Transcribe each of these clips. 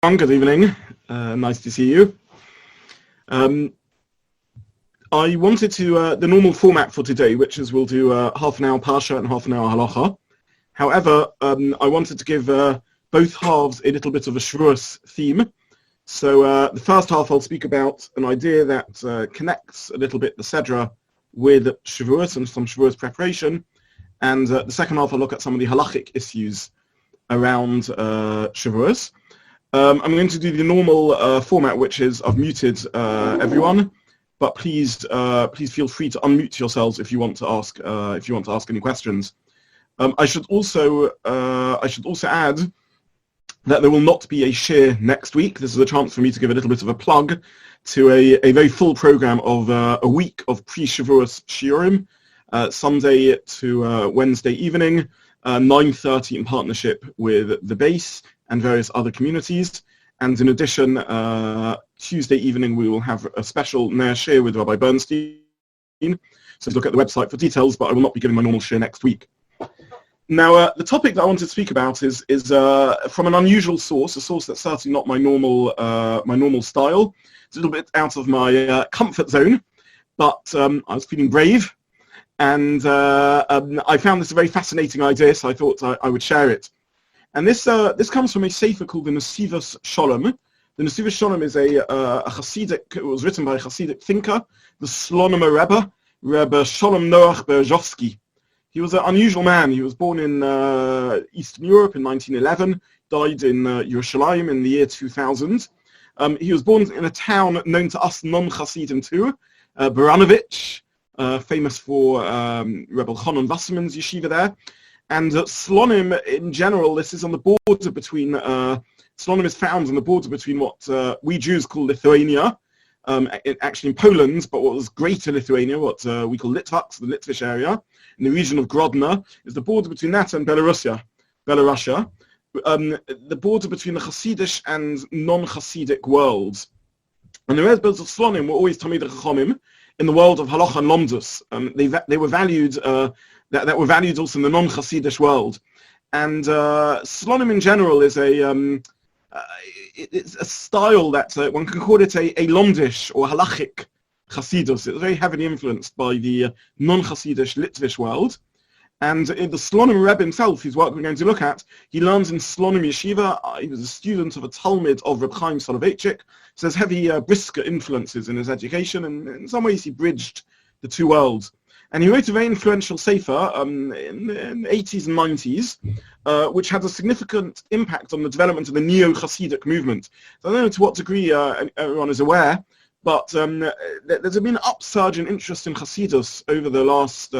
Good evening. Nice to see you. I wanted to, the normal format for today, which is we'll do half an hour Parsha and half an hour Halacha. However, I wanted to give both halves a little bit of a Shavuot theme. So the first half I'll speak about an idea that connects a little bit the Sedra with Shavuot and some Shavuot preparation. And the second half I'll look at some of the halachic issues around Shavuot. I'm going to do the normal format, which is I've muted everyone, but please feel free to unmute yourselves if you want to ask any questions. I should also add that there will not be a shiur next week. This is a chance for me to give a little bit of a plug to a very full program of a week of pre-Shavuot shiurim, Sunday to Wednesday evening, 9:30 in partnership with the base and various other communities. And in addition, Tuesday evening we will have a special Ner shiur with Rabbi Bernstein. So look at the website for details, but I will not be giving my normal shiur next week. Now, the topic that I wanted to speak about is from an unusual source, a source that's certainly not my normal style. It's a little bit out of my comfort zone, but I was feeling brave, and I found this a very fascinating idea, so I thought I would share it. And this comes from a sefer called the Nesivos Shalom. The Nesivos Shalom is a Hasidic. It was written by a Hasidic thinker, the Slonomer Rebbe, Rebbe Shalom Noach Berzhovsky. He was an unusual man. He was born in Eastern Europe in 1911, died in Yerushalayim in the year 2000. He was born in a town known to us non-Hasidim too, Baranovich, famous for Rebbe Chanan Wasserman's yeshiva there. And Slonim, in general, this is on the border between, Slonim is found on the border between what we Jews call Lithuania, actually in Poland, but what was Greater Lithuania, what we call Litvaks, the Litvish area, in the region of Grodno, is the border between that and Belarus. The border between the Hasidic and non-Hasidic worlds. And the Rebbe's of Slonim were always Talmidei Chachamim in the world of Halacha and Lomdus. They were valued, that were valued also in the non-Hasidic world. And Slonim in general is it's a style that one can call it a Lomdish or halachic Hasidus. It's very heavily influenced by the non-Hasidic Litvish world. And in the Slonim Rebbe himself, whose work we're going to look at, he learns in Slonim Yeshiva. He was a student of a Talmud of Reb Chaim Soloveitchik. So there's heavy Brisker influences in his education, and in some ways he bridged the two worlds. And he wrote a very influential sefer in the 80s and 90s, which had a significant impact on the development of the neo-Hasidic movement. So I don't know to what degree everyone is aware, but there's been an upsurge in interest in Hasidus over the last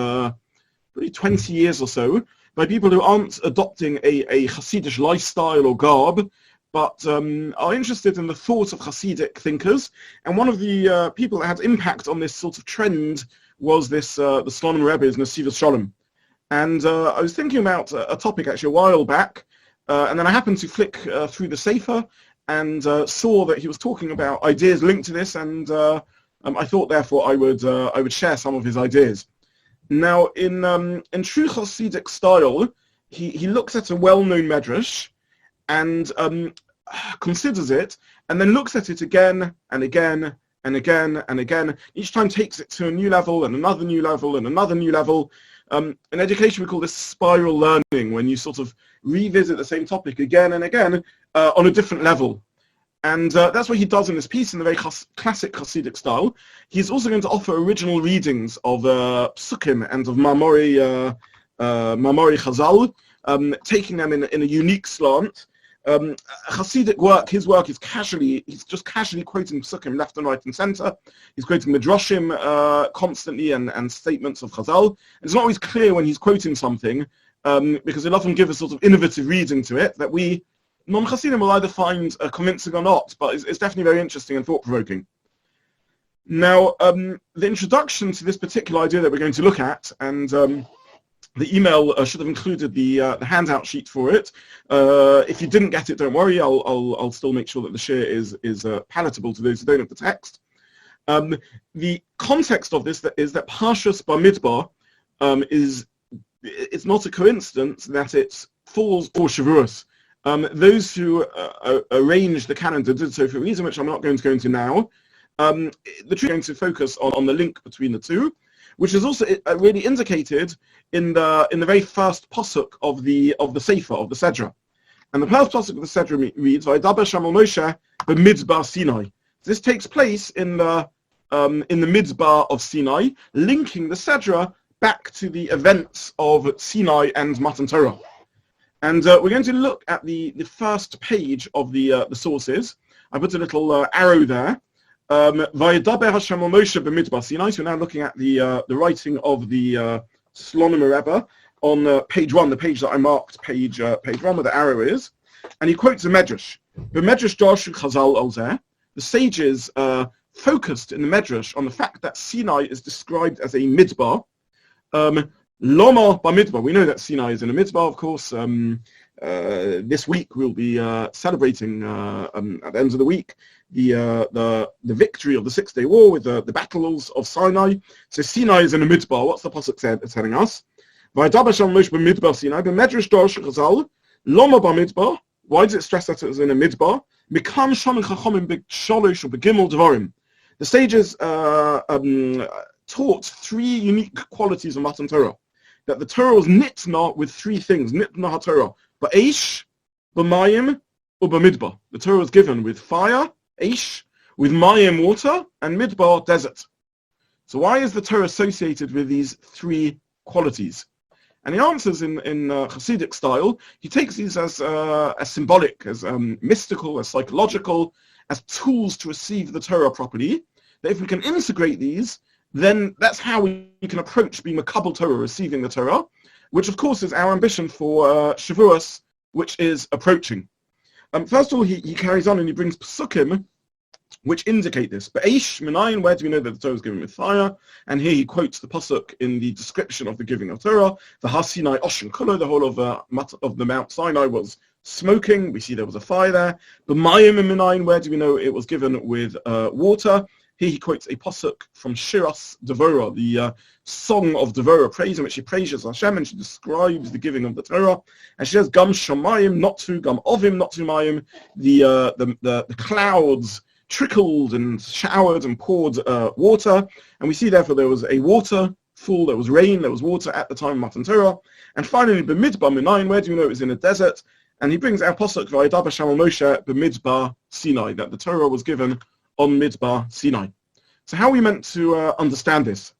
probably 20 years or so by people who aren't adopting a Hasidic lifestyle or garb, but are interested in the thought of Hasidic thinkers. And one of the people that had impact on this sort of trend was this the Slonim Rebbe's Nesivos Shalom. And I was thinking about a topic actually a while back, and then I happened to flick through the sefer and saw that he was talking about ideas linked to this, and I thought therefore I would share some of his ideas. Now, in true Hasidic style, he looks at a well-known medrash and considers it, and then looks at it again and again and again and again. Each time takes it to a new level and another new level and another new level. In education, we call this spiral learning, when you sort of revisit the same topic again and again on a different level. And that's what he does in this piece in the very classic Hasidic style. He's also going to offer original readings of Psukim and of Mamori Chazal, taking them in a unique slant. Hasidic work, his work is he's just casually quoting Psukim left and right and center. He's quoting Midrashim constantly and statements of Chazal. And it's not always clear when he's quoting something, because he'll often give a sort of innovative reading to it that we non-Hasidim will either find convincing or not, but it's definitely very interesting and thought-provoking. Now, the introduction to this particular idea that we're going to look at, and the email should have included the handout sheet for it. If you didn't get it, don't worry. I'll still make sure that the shiur is palatable to those who don't have the text. The context of this is that Parshat Bamidbar it's not a coincidence that it falls for Shavuot. Those who arranged the calendar did so for a reason which I'm not going to go into now. The truth is going to focus on the link between the two, which is also really indicated in the very first pasuk of the Sefer, of the Sedra. And the first pasuk of the Sedra reads, "Vayidaber Shamal Moshe b'Midbar Sinai." This takes place in the Midbar of Sinai, linking the Sedra back to the events of Sinai and Matan Torah. And we're going to look at the first page of the sources. I put a little arrow there. Vayidaber Hashem Moshe b'Midbar Sinai. So we're now looking at the writing of the Slonim Rebbe on page 1, the page that I marked, page 1, where the arrow is. And he quotes a Medrash. The Medrash Darshu Chazal al Zeh. The sages focused in the Medrash on the fact that Sinai is described as a midbar. Loma Bamidbar. We know that Sinai is in a midbar, of course. This week we'll be celebrating at the end of the week the victory of the 6-day war with the battles of Sinai. So Sinai is in a midbar. What's the pasuk telling us? Vayidaber Shamal Moshe b'Midbar Sinai b'Medrash Darshu Chazal Loma Bamidbar. Why does it stress that it was in a midbar? Mikam Shomim Chachomim b'Shalosh or b'Gimel Devarim. The sages taught 3 unique qualities of Matan Torah. That the Torah was nitna with 3 things. Nitna HaTorah. Ba'esh, b'mayim, or b'midbar. The Torah was given with fire, esh, with mayim, water, and midbar, desert. So why is the Torah associated with these 3 qualities? And he answers in Hasidic style. He takes these as symbolic, as mystical, as psychological, as tools to receive the Torah properly. That if we can integrate these, then that's how we can approach being Makabel Torah, receiving the Torah, which of course is our ambition for Shavuot, which is approaching. First of all, he carries on and he brings Pesukim, which indicate this. Ba'esh Minayin, where do we know that the Torah is given with fire? And here he quotes the pasuk in the description of the giving of Torah. The Har Sinai Oshen Kula, the whole of the Mount Sinai was smoking. We see there was a fire there. B'mayim and Minayin, where do we know it was given with water? Here he quotes a pasuk from Shiras Devorah, the song of Devorah, praise in which she praises Hashem and she describes the giving of the Torah. And she says, "Gam shamayim not to, gam ovim not to mayim." The clouds trickled and showered and poured water, and we see therefore there was a waterfall, there was rain, there was water at the time of Matan Torah. And finally, b'Midbar Minayin, where do we know it was in a desert? And he brings our pasuk Vayidaber Shamal Moshe b'Midbar Sinai, that the Torah was given on Midbar Sinai. So how are we meant to understand this?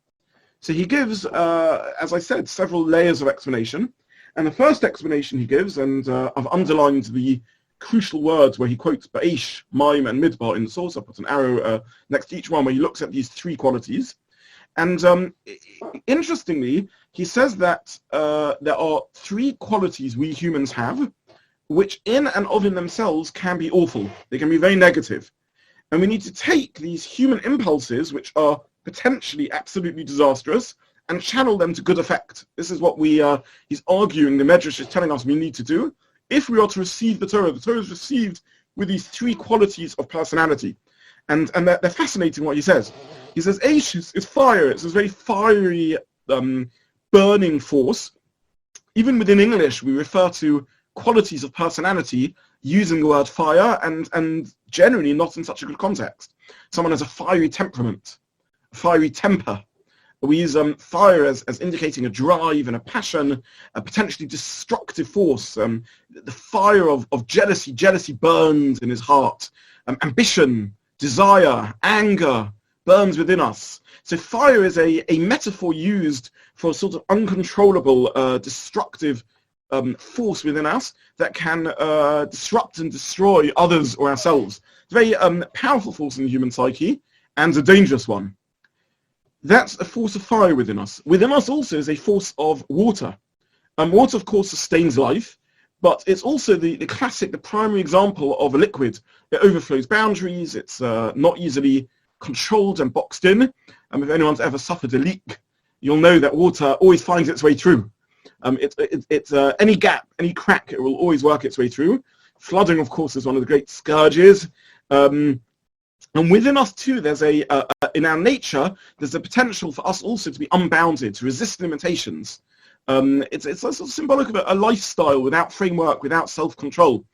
So he gives, as I said, several layers of explanation. And the first explanation he gives, and I've underlined the crucial words where he quotes Ba'esh, Maim, and Midbar in the source. I put an arrow next to each one where he looks at these 3 qualities. And interestingly, he says that there are 3 qualities we humans have, which in and of in themselves can be awful. They can be very negative. And we need to take these human impulses, which are potentially absolutely disastrous, and channel them to good effect. This is what he's arguing, the Medrash is telling us we need to do. If we are to receive the Torah is received with these 3 qualities of personality. And they're fascinating what he says. He says, Aish is fire. It's this very fiery, burning force. Even within English, we refer to qualities of personality using the word fire, and generally not in such a good context. Someone has a fiery temperament, a fiery temper. We use fire as indicating a drive and a passion, a potentially destructive force. The fire of jealousy. Jealousy burns in his heart. Ambition, desire, anger burns within us. So fire is a metaphor used for a sort of uncontrollable, destructive force within us that can disrupt and destroy others or ourselves. It's a very powerful force in the human psyche and a dangerous one. That's a force of fire within us. Within us also is a force of water. Water, of course, sustains life, but it's also the classic, the primary example of a liquid. It overflows boundaries. It's not easily controlled and boxed in. If anyone's ever suffered a leak, you'll know that water always finds its way through. It's any gap, any crack, it will always work its way through. Flooding, of course, is one of the great scourges. And within us too, there's in our nature, there's a potential for us also to be unbounded, to resist limitations. It's a sort of symbolic of a lifestyle without framework, without self-control.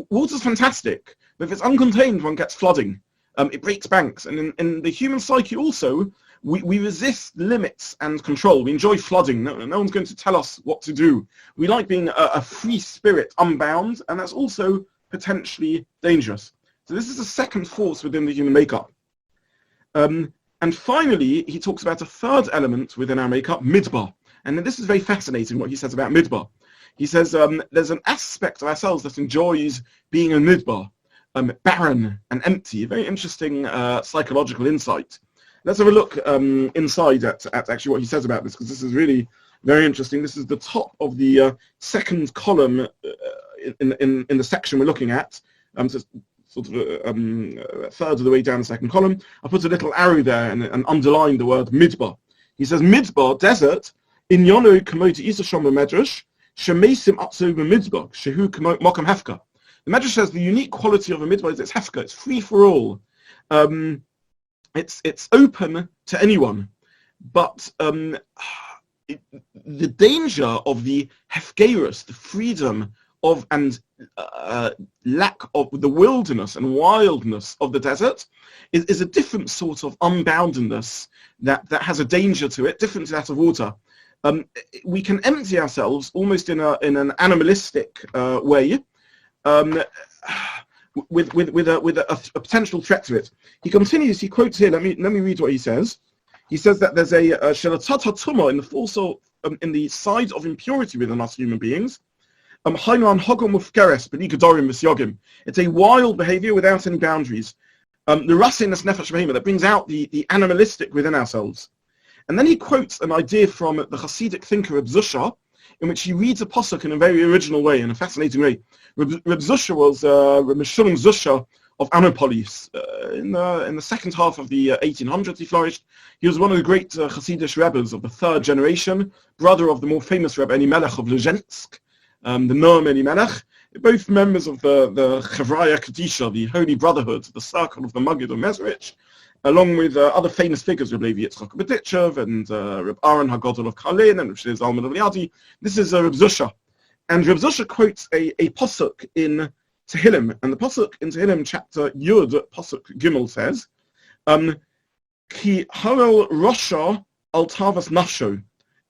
Water's fantastic, but if it's uncontained, one gets flooding. It breaks banks. And in the human psyche also, we resist limits and control. We enjoy flooding. No one's going to tell us what to do. We like being a free spirit, unbound, and that's also potentially dangerous. So this is the second force within the human makeup. And finally, he talks about a third element within our makeup, midbar. And this is very fascinating what he says about midbar. He says there's an aspect of ourselves that enjoys being a midbar, barren and empty. A very interesting psychological insight. Let's have a look inside at actually what he says about this, because this is really very interesting. This is the top of the second column in the section we're looking at. So sort of a third of the way down the second column. I put a little arrow there and underline the word midbar. He says midbar, desert, inyonu kamoti isashom medrash, shemesim atzu b'midbar, shehu mokam hefka. The Medrash says the unique quality of a midbar is it's hefka, it's free for all. It's open to anyone, but the danger of the hefgerus, the freedom of and lack of the wilderness and wildness of the desert is a different sort of unboundedness that has a danger to it, different to that of water. We can empty ourselves almost in an animalistic way, with a potential threat to it. He continues. He quotes here. Let me read what he says. He says that there's a shelatat hatumah in the force of in the side of impurity within us human beings. It's a wild behavior without any boundaries. The rasiness nefesh behema that brings out the animalistic within ourselves. And then he quotes an idea from the Hasidic thinker Rabbi Zosha, in which he reads a pasuk in a very original way, in a fascinating way. Rabbi Zosha was Rabbi Shalom Zosha of Anopolis. In the second half of the 1800s, he flourished. He was one of the great Hasidic rabbis of the third generation, brother of the more famous Rabbi Elimelech of Lezhensk, the Noam Elimelech, both members of the Chevraya Kadisha, the Holy Brotherhood, the Circle of the Maggid of Mezrich, along with other famous figures, Rabbi Levi Yitzchak Berditchev and Rabbi Aaron HaGadol of Karlin and Rabbi Shlomo Zalman of Liadi. This is Rabbi Zosha. And Rabbi Zosha quotes a pasuk in Tehillim, and the pasuk in Tehillim chapter Yud, pasuk Gimel says, Ki halal Rasha al tavas nafsho.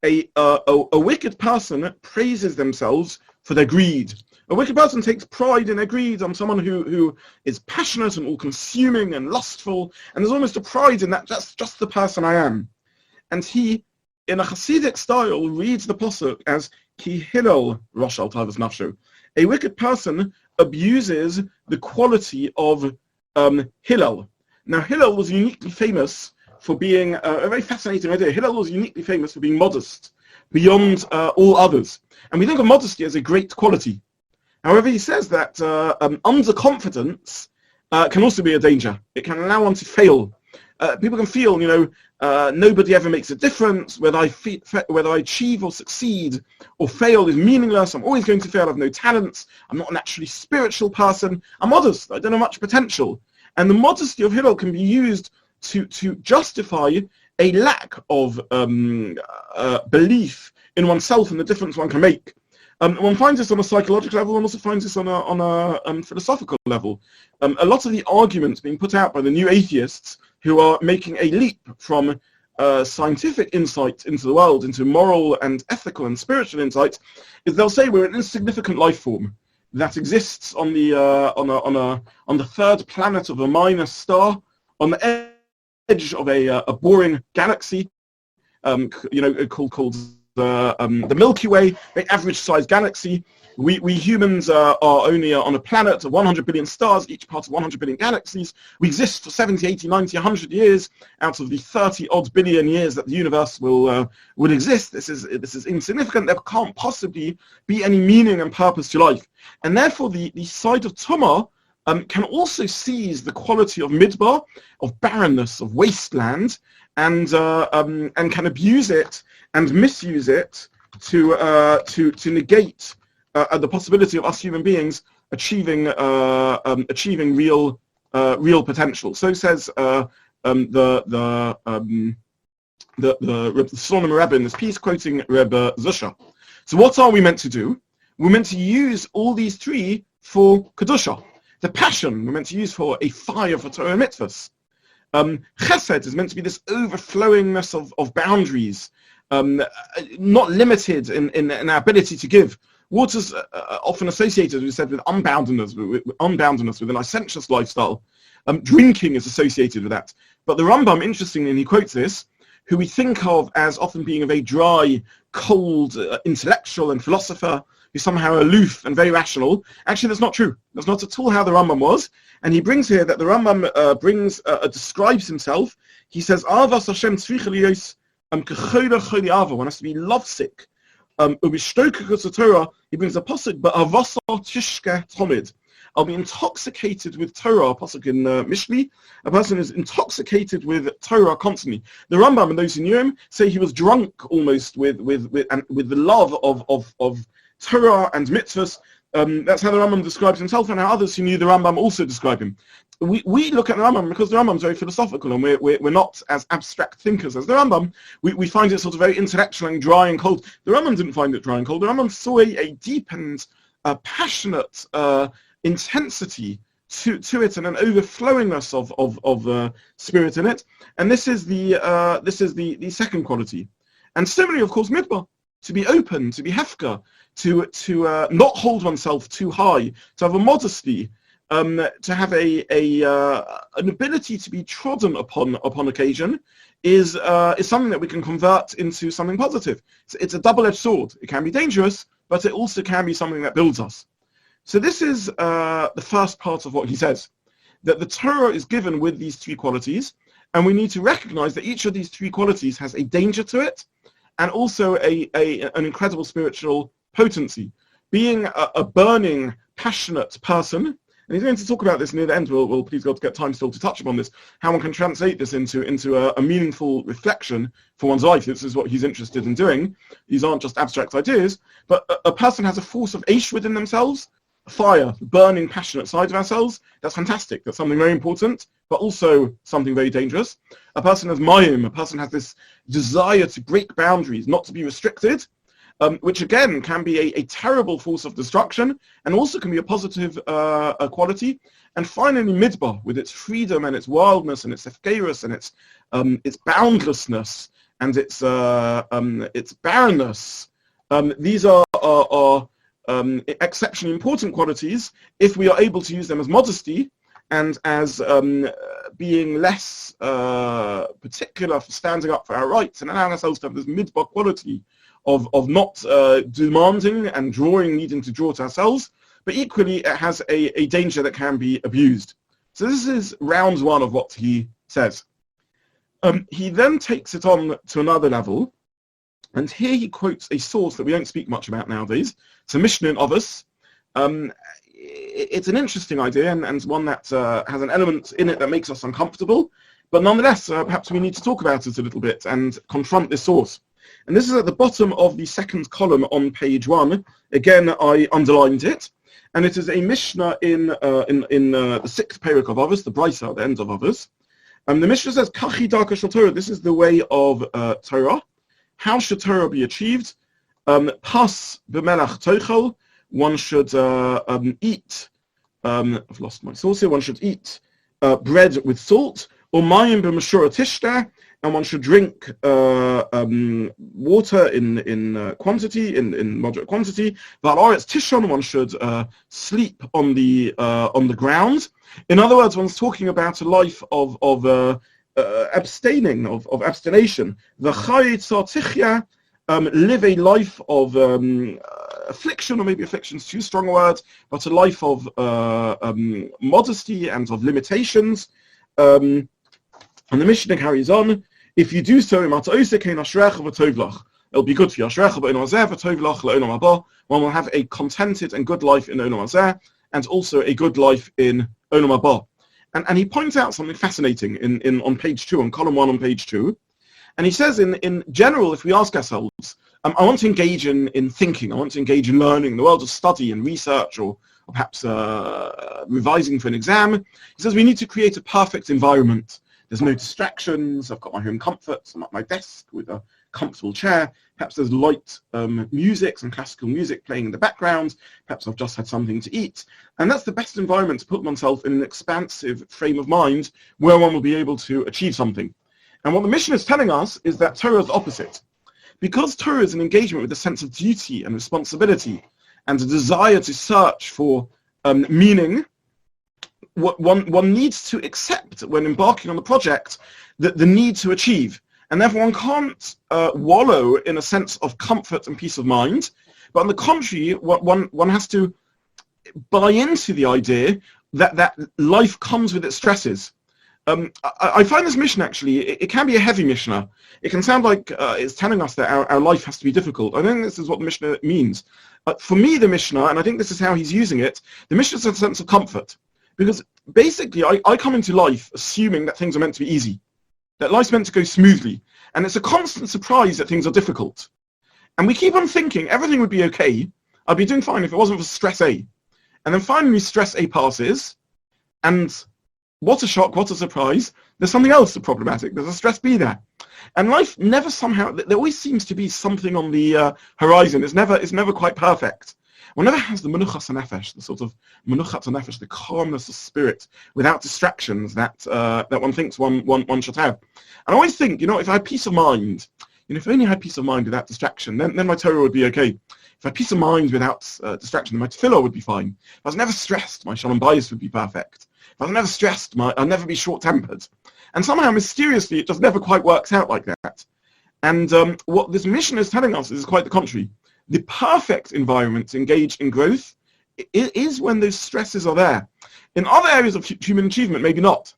A wicked person praises themselves for their greed. A wicked person takes pride in their greed. I'm someone who is passionate and all-consuming and lustful, and there's almost a pride in that. That's just the person I am. And he, in a Hasidic style, reads the pasuk as Ki hillel rosh al tavas nafsho. A wicked person abuses the quality of Hillel. Now, Hillel was uniquely famous for being a very fascinating idea. Hillel was uniquely famous for being modest beyond all others. And we think of modesty as a great quality. However, he says that underconfidence can also be a danger. It can allow one to fail. People can feel, nobody ever makes a difference. Whether I achieve or succeed or fail is meaningless. I'm always going to fail. I have no talents. I'm not a naturally spiritual person. I'm modest. I don't have much potential. And the modesty of Hillel can be used to justify a lack of belief in oneself and the difference one can make. One finds this on a psychological level, one also finds this on a philosophical level. A lot of the arguments being put out by the new atheists who are making a leap from scientific insight into the world, into moral and ethical and spiritual insight, is they'll say we're an insignificant life form that exists on the third planet of a minor star, on the edge of a boring galaxy, called the Milky Way, an average-sized galaxy. We humans are only on a planet of 100 billion stars, each part of 100 billion galaxies. We exist for 70, 80, 90, 100 years out of the 30-odd billion years that the universe will exist. This is insignificant. There can't possibly be any meaning and purpose to life. And therefore, the side of Tumah can also seize the quality of midbar, of barrenness, of wasteland, and can abuse it and misuse it to negate the possibility of us human beings achieving real potential. So says the the Slonim Rebbe in this piece, quoting Rebbe Zusha. So what are we meant to do? We're meant to use all these three for Kedusha. The passion we're meant to use for a fire for Torah and mitzvahs. Chesed is meant to be this overflowingness of boundaries, not limited in our ability to give. Water's often associated, as we said, with unboundedness, with a licentious lifestyle. Drinking is associated with that. But the Rambam, interestingly, and he quotes this, who we think of as often being a very dry, cold intellectual and philosopher, who's somehow aloof and very rational. Actually, that's not true. That's not at all how the Rambam was. And he brings here that the Rambam describes himself. He says, Avas Hashem tzricha liyos kechola choli ava. One has to be lovesick. Ubishtokekus Torah. He brings a pasuk, but avasa tishke tomid. I'll be intoxicated with Torah. A pasuk in Mishli. A person is intoxicated with Torah constantly. The Rambam and those who knew him say he was drunk almost with the love of Torah and mitzvahs. That's how the Rambam describes himself, and how others who knew the Rambam also describe him. We look at the Rambam because the Rambam is very philosophical, and we're not as abstract thinkers as the Rambam. We find it sort of very intellectual and dry and cold. The Rambam didn't find it dry and cold. The Rambam saw a deep and passionate intensity to it, and an overflowingness of spirit in it. And this is the second quality. And similarly, of course, midbar, to be open, to be hefka, to not hold oneself too high, to have a modesty, to have an ability to be trodden upon occasion, is something that we can convert into something positive. It's a double-edged sword. It can be dangerous, but it also can be something that builds us. So this is the first part of what he says, that the Torah is given with these three qualities, and we need to recognize that each of these three qualities has a danger to it, and also an incredible spiritual potency. Being a burning, passionate person, and he's going to talk about this near the end. We'll please God get time still to touch upon this, how one can translate this into a meaningful reflection for one's life. This is what he's interested in doing. These aren't just abstract ideas, but a person has a force of Aish within themselves, fire, burning, passionate side of ourselves. That's fantastic. That's something very important, but also something very dangerous. A person has mayim. A person has this desire to break boundaries, not to be restricted, which again can be a terrible force of destruction, and also can be a positive quality. And finally, midbar, with its freedom and its wildness and its efkerus and its boundlessness and its barrenness. These are exceptionally important qualities if we are able to use them as modesty and as being less particular for standing up for our rights, and allowing ourselves to have this midbar quality of not demanding and needing to draw to ourselves, but equally it has a danger that can be abused. So this is round one of what he says. He then takes it on to another level, and here he quotes a source that we don't speak much about nowadays. It's a Mishnah in Avos. It's an interesting idea, and one that has an element in it that makes us uncomfortable, but nonetheless, perhaps we need to talk about it a little bit and confront this source. And this is at the bottom of the second column on page 1. Again, I underlined it, and it is a Mishnah in the sixth parak of Avos, the Brisa at the end of Avos. The Mishnah says, "Kachi darka shel Torah." This is the way of Torah. How should Torah be achieved? Pas b'melach toichel. One should eat. I've lost my source here. One should eat bread with salt. Or mayim b'meshura tishta. And one should drink water in quantity, in moderate quantity. V'alaretz tishon. One should sleep on the ground. In other words, one's talking about a life of abstaining, of abstination. V'chayit tzartichya. Live a life of affliction, or maybe affliction is too strong a word, but a life of modesty and of limitations. And the Mishnah carries on. If you do so, it'll be good for you. One will have a contented and good life in Olam Hazeh, and also a good life in Olam Haba. And he points out something fascinating on page 2, on column 1 on page 2. And he says, in general, if we ask ourselves, I want to engage in thinking, I want to engage in learning, in the world of study and research, or perhaps revising for an exam. He says we need to create a perfect environment. there's no distractions. I've got my home comforts. I'm at my desk with a comfortable chair. Perhaps there's light music, some classical music playing in the background. Perhaps I've just had something to eat. And that's the best environment to put oneself in an expansive frame of mind where one will be able to achieve something. And what the mission is telling us is that Torah is the opposite. Because Torah is an engagement with a sense of duty and responsibility and a desire to search for meaning, what one needs to accept when embarking on the project the need to achieve. And therefore one can't wallow in a sense of comfort and peace of mind, but on the contrary, one has to buy into the idea that life comes with its stresses. I find this mission actually, it can be a heavy Mishnah. It can sound like it's telling us that our life has to be difficult. I don't think this is what the Mishnah means. For me, the Mishnah, and I think this is how he's using it, the Mishnah is a sense of comfort. Because basically, I come into life assuming that things are meant to be easy, that life's meant to go smoothly. And it's a constant surprise that things are difficult. And we keep on thinking everything would be okay. I'd be doing fine if it wasn't for stress A. And then finally, stress A passes, and what a shock, what a surprise. There's something else problematic. There's a stress B there. And life never somehow, there always seems to be something on the horizon. It's never quite perfect. One never has the menuchas nefesh, the sort of menuchat nefesh, the calmness of spirit, without distractions that one thinks one should have. And I always think, if I had peace of mind, if I only had peace of mind without distraction, then my Torah would be okay. If I had peace of mind without distraction, then my tefillah would be fine. If I was never stressed, my shalom bayis would be perfect. If I was never stressed, I'd never be short-tempered. And somehow, mysteriously, it just never quite works out like that. And what this mission is telling us is quite the contrary. The perfect environment to engage in growth is when those stresses are there. In other areas of human achievement, maybe not.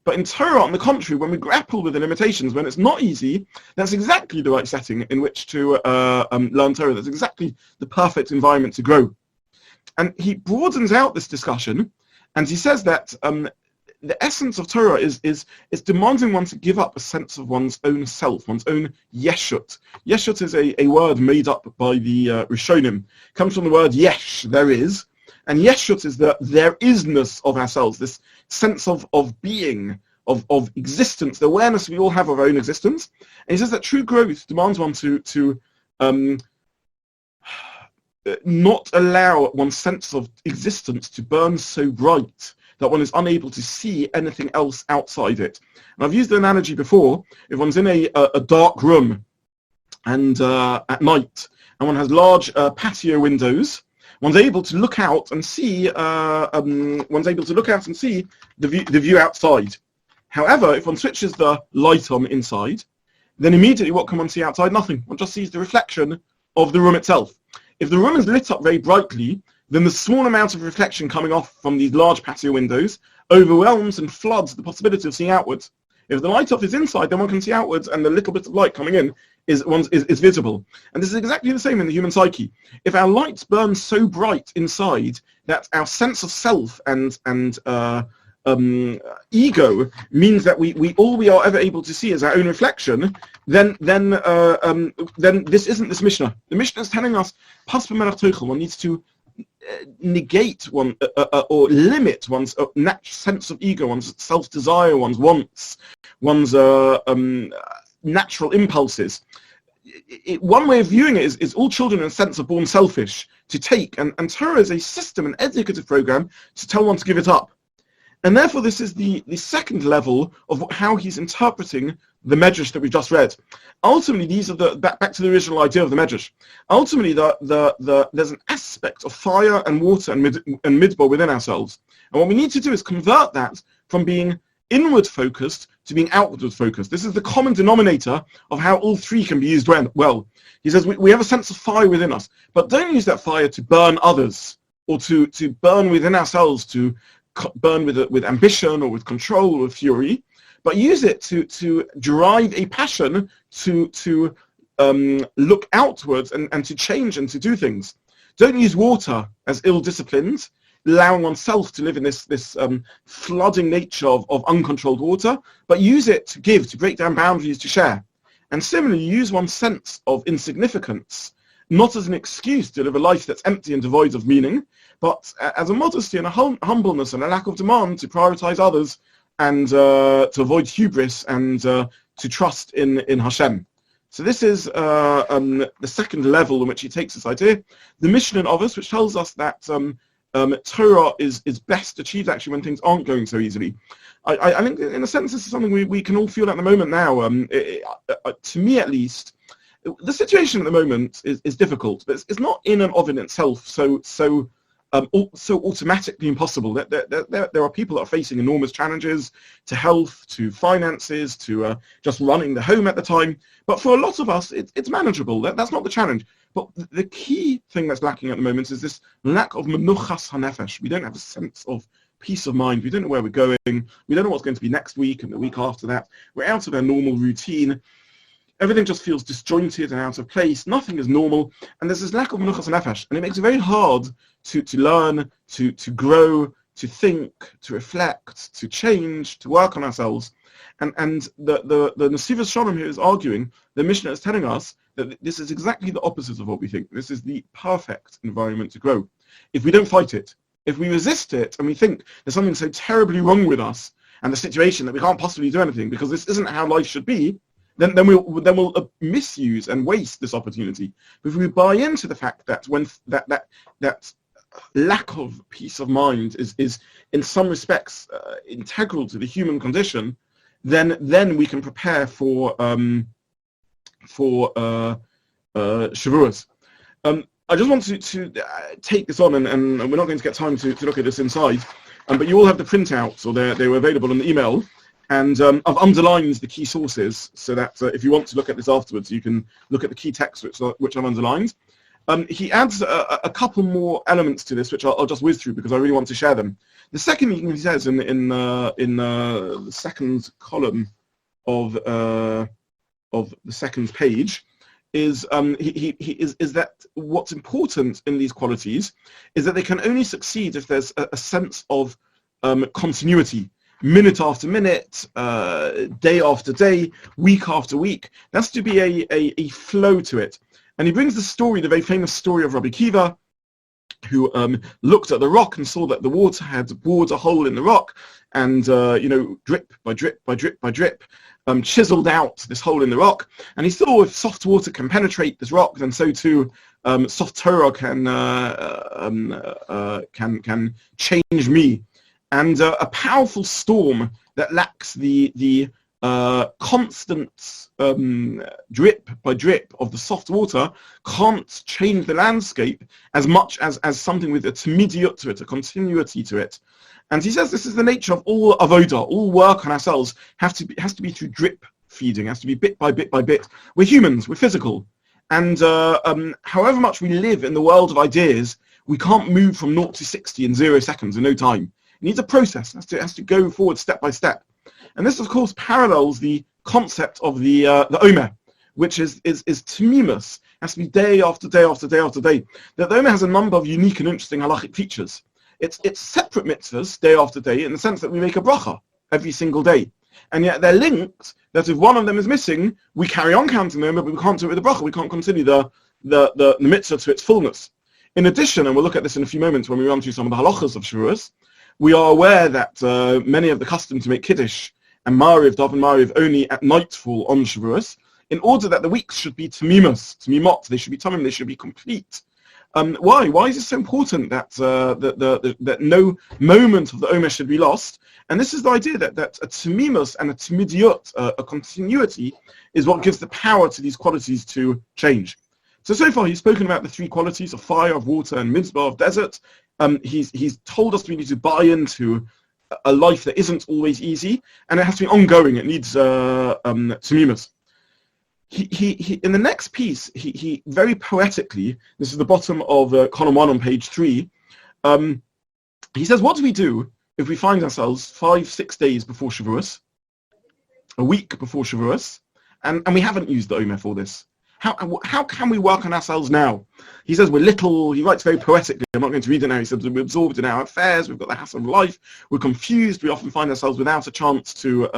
But in Torah, on the contrary, when we grapple with the limitations, when it's not easy, that's exactly the right setting in which to learn Torah. That's exactly the perfect environment to grow. And he broadens out this discussion, and he says that the essence of Torah is demanding one to give up a sense of one's own self, one's own yeshut. Yeshut is a word made up by the Rishonim. It comes from the word yesh, there is. And yeshut is the there-isness of ourselves, this sense of being, of existence, the awareness we all have of our own existence. And he says that true growth demands one to not allow one's sense of existence to burn so bright that one is unable to see anything else outside it. And I've used the analogy before. If one's in a dark room and at night, and one has large patio windows, one's able to look out and see. The view outside. However, if one switches the light on inside, then immediately what can one see outside? Nothing. One just sees the reflection of the room itself. If the room is lit up very brightly, then the small amount of reflection coming off from these large patio windows overwhelms and floods the possibility of seeing outwards. If the light off is inside, then one can see outwards, and the little bit of light coming in is visible. And this is exactly the same in the human psyche. If our lights burn so bright inside that our sense of self and ego means that we are ever able to see is our own reflection, then this isn't this Mishnah. The Mishnah is telling us, one needs to negate one or limit one's sense of ego, one's self-desire, one's wants, one's natural impulses. One way of viewing it is all children in a sense are born selfish to take, and Torah is a system, an educative program to tell one to give it up. And therefore this is the second level of how he's interpreting the Medrash that we've just read. Ultimately, these are back to the original idea of the Medrash. Ultimately, there's an aspect of fire and water and midbar within ourselves. And what we need to do is convert that from being inward focused to being outward focused. This is the common denominator of how all three can be used well. He says we have a sense of fire within us, but don't use that fire to burn others or to burn within ourselves, to burn with ambition or with control or with fury, but use it to drive a passion to look outwards and to change and to do things. Don't use water as ill-disciplined, allowing oneself to live in this flooding nature of uncontrolled water, but use it to give, to break down boundaries, to share. And similarly, use one's sense of insignificance not as an excuse to live a life that's empty and devoid of meaning, but as a modesty and a humbleness and a lack of demand to prioritize others and to avoid hubris and to trust in Hashem. So this is the second level in which he takes this idea. The Mishnah in Avos, which tells us that Torah is best achieved actually when things aren't going so easily. I think in a sense this is something we can all feel at the moment now. To me at least, the situation at the moment is difficult, but it's not in and of in itself so automatically impossible. There are people that are facing enormous challenges to health, to finances, to just running the home at the time. But for a lot of us, it's manageable. That's not the challenge. But the key thing that's lacking at the moment is this lack of menuchas hanefesh. We don't have a sense of peace of mind. We don't know where we're going. We don't know what's going to be next week and the week after that. We're out of our normal routine. Everything just feels disjointed and out of place. Nothing is normal. And there's this lack of menuchas hanefesh. And it makes it very hard to learn, to grow, to think, to reflect, to change, to work on ourselves. And the Nesivos Shalom here is arguing, the Mishnah is telling us that this is exactly the opposite of what we think. This is the perfect environment to grow. If we don't fight it, if we resist it and we think there's something so terribly wrong with us and the situation that we can't possibly do anything because this isn't how life should be, then we'll misuse and waste this opportunity. But if we buy into the fact that when that lack of peace of mind is in some respects integral to the human condition, then we can prepare for Shavuot. I just want to take this on, and we're not going to get time to look at this inside, but you all have the printouts, or they were available in the email, and I've underlined the key sources so that if you want to look at this afterwards, you can look at the key text which I've underlined. He adds a couple more elements to this, which I'll just whiz through because I really want to share them. The second thing he says in the second column of the second page is is that what's important in these qualities is that they can only succeed if there's a sense of continuity, minute after minute, day after day, week after week. There has to be a flow to it. And he brings the very famous story of Rabbi Kiva, who looked at the rock and saw that the water had bored a hole in the rock, and drip by drip by drip by drip, chiseled out this hole in the rock. And he saw if soft water can penetrate this rock, then so too soft Torah can change me. And a powerful storm that lacks the constant drip by drip of the soft water can't change the landscape as much as something with a tmidiyut to it, a continuity to it. And he says this is the nature of all avodah, all work on ourselves has to be through drip feeding, has to be bit by bit by bit. We're humans, we're physical, and however much we live in the world of ideas, we can't move from 0 to 60 in 0 seconds, in no time. It needs a process, it has to go forward step by step. And this, of course, parallels the concept of the Omer, which is tamimus. It has to be day after day after day after day. The Omer has a number of unique and interesting halachic features. It's separate mitzvahs, day after day, in the sense that we make a bracha every single day. And yet they're linked, that if one of them is missing, we carry on counting them, but we can't do it with the bracha. We can't continue the mitzvah to its fullness. In addition, and we'll look at this in a few moments when we run through some of the halachas of Shavuot, we are aware that many have the custom to make Kiddush and Mariv, Daven Mariv, only at nightfall on Shavuot, in order that the weeks should be tamimot, they should be tamim, they should be complete. Why? Why is it so important that that no moment of the Omer should be lost? And this is the idea that a tamimus and a timidiyut, a continuity, is what gives the power to these qualities to change. So far he's spoken about the three qualities of fire, of water, and mitzvah, of desert. He's told us we need to buy into a life that isn't always easy, and it has to be ongoing. It needs tamimus. He in the next piece, he very poetically, this is the bottom of column 1 on page 3, he says, what do we do if we find ourselves 5-6 days before Shavuot, a week before Shavuot, and we haven't used the Omer for this? How can we work on ourselves now? He says we're little, he writes very poetically, I'm not going to read it now, he says we're absorbed in our affairs, we've got the hassle of life, we're confused, we often find ourselves without a chance to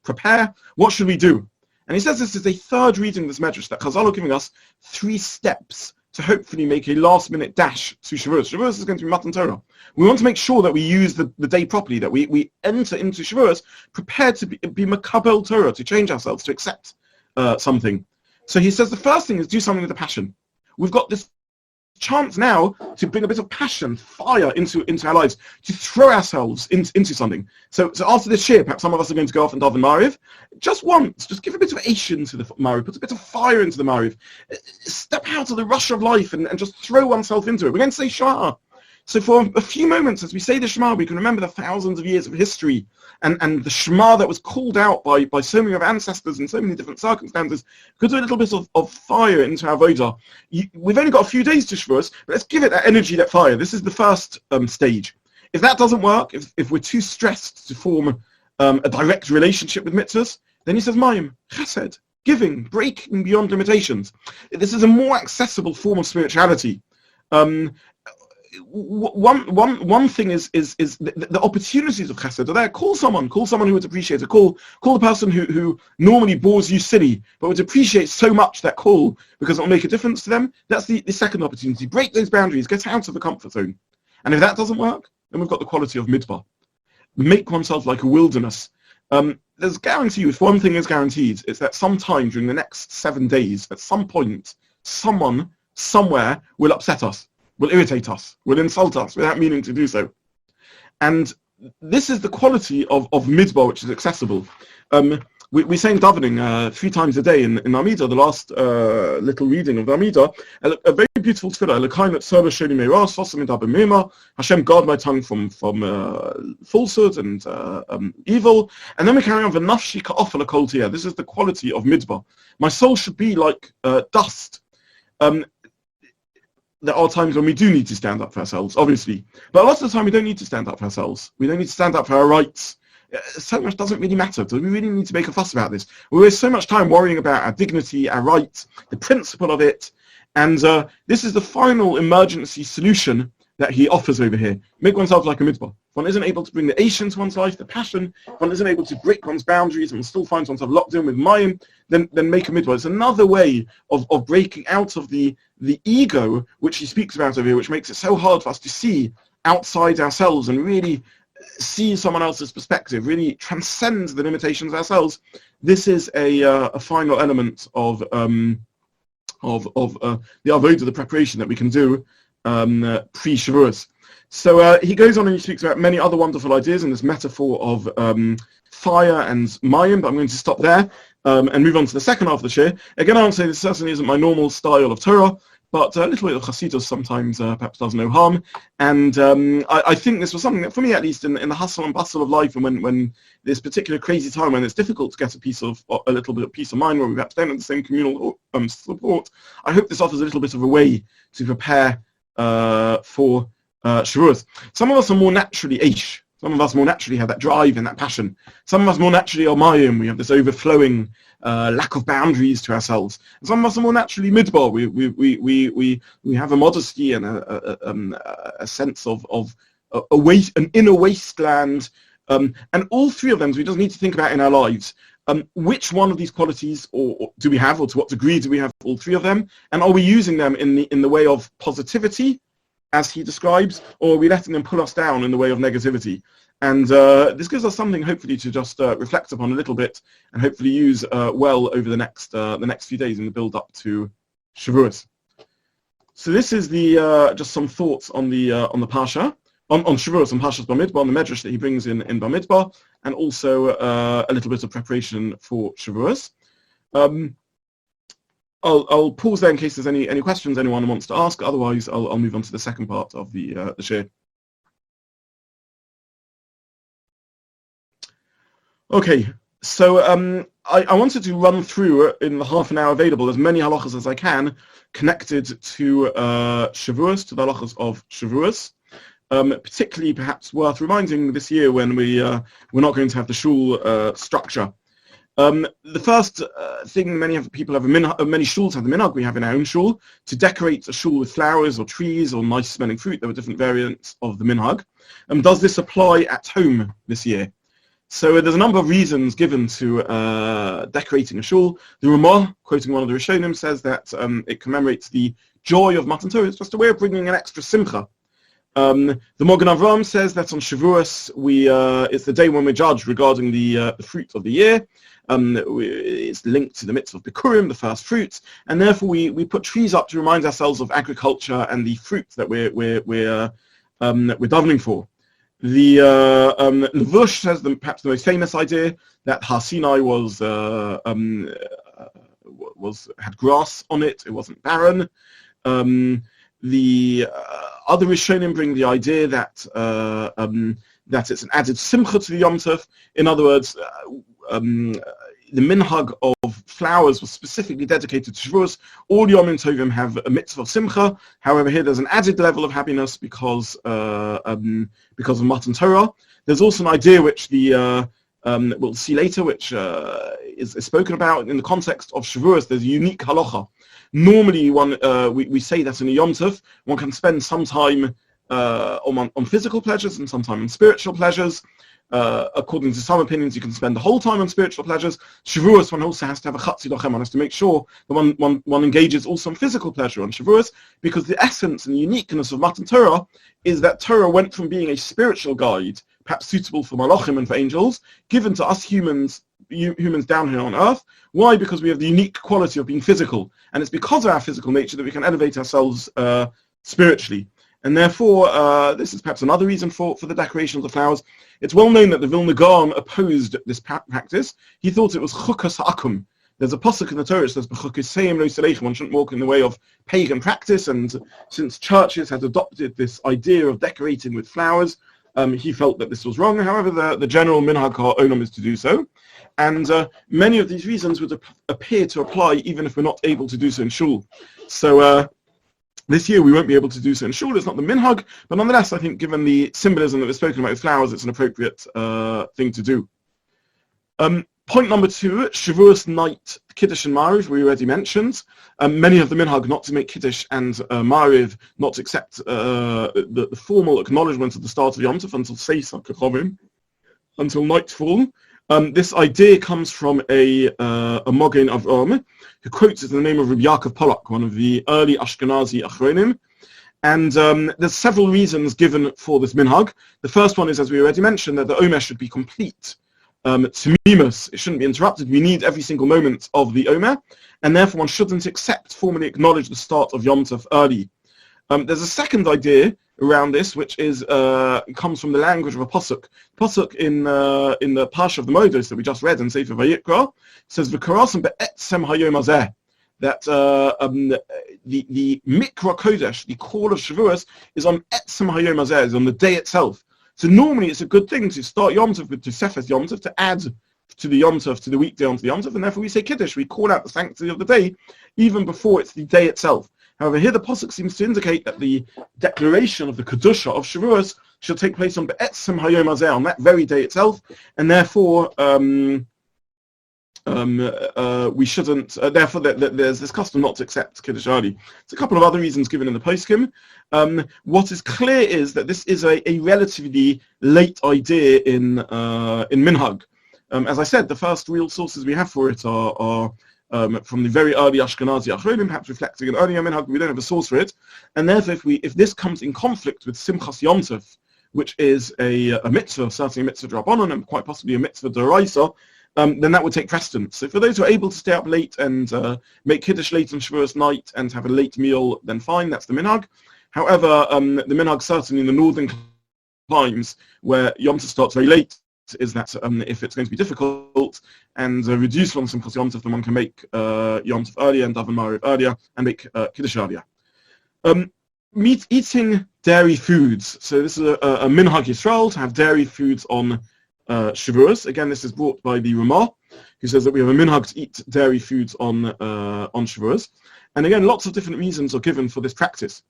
prepare. What should we do? And he says this is a third reading of this medrash, that Chazal are giving us 3 steps to hopefully make a last-minute dash to Shavuos. Shavuos is going to be Matan Torah. We want to make sure that we use the day properly, that we enter into Shavuos prepared to be Makabel Torah, to change ourselves, to accept something. So he says the first thing is do something with the passion. We've got this chance now to bring a bit of passion, fire into our lives, to throw ourselves into something. So after this shiur, perhaps some of us are going to go off and daven Mariv. Just once, just give a bit of Asian to the Mariv, put a bit of fire into the Mariv, step out of the rush of life and just throw oneself into it. We're going to say Shema. So for a few moments, as we say the Shema, we can remember the thousands of years of history and the Shema that was called out by so many of our ancestors in so many different circumstances. We could do a little bit of fire into our Avodah. We've only got a few days to Shavuos, but let's give it that energy, that fire. This is the first stage. If that doesn't work, if we're too stressed to form a direct relationship with mitzvahs, then he says Mayim, Chesed, giving, breaking beyond limitations. This is a more accessible form of spirituality. One thing is the opportunities of chesed are there. Call someone who would appreciate it. Call the person who normally bores you silly, but would appreciate so much that call because it will make a difference to them. That's the second opportunity. Break those boundaries. Get out of the comfort zone. And if that doesn't work, then we've got the quality of midbar. Make oneself like a wilderness. There's guarantee. If one thing is guaranteed, it's that sometime during the next 7 days, at some point, someone somewhere will upset us, will irritate us, will insult us without meaning to do so. And this is the quality of midbar, which is accessible. We say in davening 3 times a day in Amidah, the last little reading of the Amidah, a very beautiful tefillah. Hashem, guard my tongue from falsehood and evil. And then we carry on v'nafshi ka'ofel kol tiyeh. This is the quality of midbar. My soul should be like dust. There are times when we do need to stand up for ourselves, obviously. But a lot of the time we don't need to stand up for ourselves. We don't need to stand up for our rights. So much doesn't really matter. Do we really need to make a fuss about this? We waste so much time worrying about our dignity, our rights, the principle of it. And this is the final emergency solution that he offers over here. Make oneself like a midbar. If one isn't able to bring the Asian to one's life, the passion, if one isn't able to break one's boundaries and still finds oneself locked in with Mayim, then make a midbar. It's another way of breaking out of the ego, which he speaks about over here, which makes it so hard for us to see outside ourselves and really see someone else's perspective, really transcend the limitations of ourselves. This is a final element of the avodah, the preparation that we can do pre-Shavuos. So he goes on and he speaks about many other wonderful ideas in this metaphor of fire and mayim, but I'm going to stop there and move on to the second half of the shiur. Again, I would say this certainly isn't my normal style of Torah, but a little bit of Chassidus sometimes perhaps does no harm. And I think this was something that, for me at least, in the hustle and bustle of life, and when this particular crazy time when it's difficult to get a little bit of peace of mind, where we perhaps don't have the same communal support, I hope this offers a little bit of a way to prepare for Shavuos. Some of us are more naturally Aish. Some of us more naturally have that drive and that passion. Some of us more naturally are Mayim. We have this overflowing lack of boundaries to ourselves. And some of us are more naturally midbar. We have a modesty and a sense of an inner wasteland. And all three of them, we just need to think about in our lives. Which one of these qualities or do we have, or to what degree do we have all three of them? And are we using them in the way of positivity, as he describes, or are we letting them pull us down in the way of negativity? And this gives us something, hopefully, to just reflect upon a little bit, and hopefully use well over the next few days in the build-up to Shavuos. So this is just some thoughts on the Parsha, on Shavuos and Parshat Bamidbar, on the Medrash that he brings in Bamidbar, and also a little bit of preparation for Shavuos. I'll pause there in case there's any questions anyone wants to ask. Otherwise, I'll move on to the second part of the shiur. Okay, so I wanted to run through, in the half an hour available, as many halachas as I can connected to Shavuos, to the halachas of Shavuos. Particularly, perhaps worth reminding this year when we're not going to have the shul structure. The first thing many people have many shuls have the minhag we have in our own shul, to decorate a shul with flowers or trees or nice smelling fruit. There were different variants of the minhag. Does this apply at home this year? So there's a number of reasons given to decorating a shul. The Ramah, quoting one of the Rishonim, says that it commemorates the joy of Matan Torah. It's just a way of bringing an extra simcha. The Magen Avraham says that on Shavuos it's the day when we're judged regarding the fruit of the year. It's linked to the mitzvah of Bikurim, the first fruits, and therefore we put trees up to remind ourselves of agriculture and the fruit that we're davening for. The Levush says perhaps the most famous idea that Har Sinai had grass on it; it wasn't barren. The other Rishonim bring the idea that it's an added simcha to the Yom Tov. In other words, the minhag of flowers was specifically dedicated to Shavuos. All Yom Tovim have a mitzvah of simcha. However, here there's an added level of happiness because of Matan Torah. There's also an idea which we'll see later, which is spoken about in the context of Shavuos. There's a unique halacha. Normally, we say that in a Yom Tov, one can spend some time on physical pleasures and some time on spiritual pleasures. According to some opinions, you can spend the whole time on spiritual pleasures. Shavuos, one also has to have a chatzi lochem. One has to make sure that one engages also in physical pleasure on Shavuos, because the essence and the uniqueness of Matan Torah is that Torah went from being a spiritual guide, perhaps suitable for malachim and for angels, given to us humans down here on earth. Why? Because we have the unique quality of being physical, and it's because of our physical nature that we can elevate ourselves spiritually. And therefore, this is perhaps another reason for the decoration of the flowers. It's well known that the Vilna Gaon opposed this practice. He thought it was chukas ha'akum. There's a pasuk in the Torah that says, "B'chukaseim lo yisalech," one shouldn't walk in the way of pagan practice. And since churches had adopted this idea of decorating with flowers, he felt that this was wrong. However, the general minhag ha'olam is to do so. And many of these reasons would appear to apply even if we're not able to do so in shul. So this year we won't be able to do so in shul. It's not the minhag, but nonetheless, I think given the symbolism that we've spoken about with flowers, it's an appropriate thing to do. Point number 2, Shavuos night, Kiddush and Ma'ariv, we already mentioned. Many of the minhag not to make Kiddush and Ma'ariv, not to accept the formal acknowledgement of the start of Yom Tov until Seisa Kachovim, until nightfall. This idea comes from a Mogen Avraham, who quotes it in the name of Rabbi Yaakov Polak, one of the early Ashkenazi Achronim. And there's several reasons given for this minhag. The first one is, as we already mentioned, that the Omer should be complete. Tamimus, it shouldn't be interrupted. We need every single moment of the Omer, and therefore one shouldn't formally acknowledge the start of Yom Tov early. There's a second idea around this, which is comes from the language of a pasuk. Pasuk in the Parsha of the Modos that we just read in Sefer Vayikra says "V'karasem be'etzem hayom hazeh," that the Mikra Kodesh, the call of Shavuos, is on etzem hayom hazeh, is on the day itself. So normally it's a good thing to start Yom Tov with Tosefes Yom Tov, to add to the Yom Tov, to the weekday onto the Yom Tov, and therefore we say Kiddush, we call out the sanctity of the day even before it's the day itself. However, here the pasuk seems to indicate that the declaration of the Kedusha of Shavuos shall take place on Be'etzem Hayom Hazeh, on that very day itself, and therefore we shouldn't. Therefore, there's this custom not to accept Kiddush early. There's a couple of other reasons given in the poskim. What is clear is that this is a relatively late idea in minhag. As I said, the first real sources we have for it are from the very early Ashkenazi Achronim, perhaps reflecting an earlier minhag. We don't have a source for it, and therefore, if this comes in conflict with Simchas Yom Tov, which is a mitzvah, certainly a mitzvah d'Rabbanan, and quite possibly a mitzvah d'Oraisa, then that would take precedence. So for those who are able to stay up late and make Kiddush late on Shavuos night and have a late meal, then fine, that's the minhag. However, the minhag certainly in the northern climes where Yom Tov starts very late is that if it's going to be difficult and reduce on Simchas Yom Tov, then one can make Yom Tov earlier and Daven Ma'ariv earlier and make Kiddush earlier. Eating dairy foods. So this is a minhag Yisrael to have dairy foods on Shavuos. Again, this is brought by the Ramah, who says that we have a minhag to eat dairy foods on Shavuos. And again, lots of different reasons are given for this practice.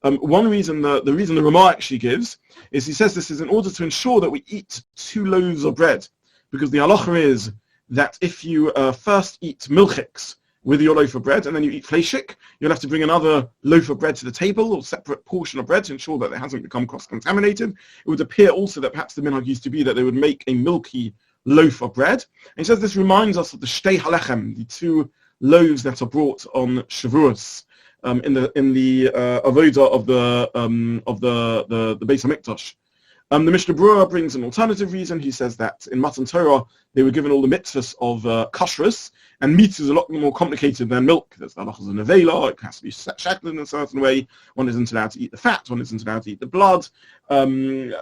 One reason, the reason the Ramah actually gives, is he says this is in order to ensure that we eat 2 loaves of bread, because the halacha is that if you first eat milchiks, with your loaf of bread, and then you eat fleishik, you'll have to bring another loaf of bread to the table, or separate portion of bread, to ensure that it hasn't become cross-contaminated. It would appear also that perhaps the minhag used to be that they would make a milky loaf of bread. And he says this reminds us of the shtei halechem, the two loaves that are brought on Shavuot, in the avodah of the Beis Hamikdash. The Mishnah Berurah brings an alternative reason. He says that in Matan Torah they were given all the mitzvahs of kashrus, and meat is a lot more complicated than milk. There's the halachas of nevela, it has to be shackled in a certain way, one isn't allowed to eat the fat, one isn't allowed to eat the blood, and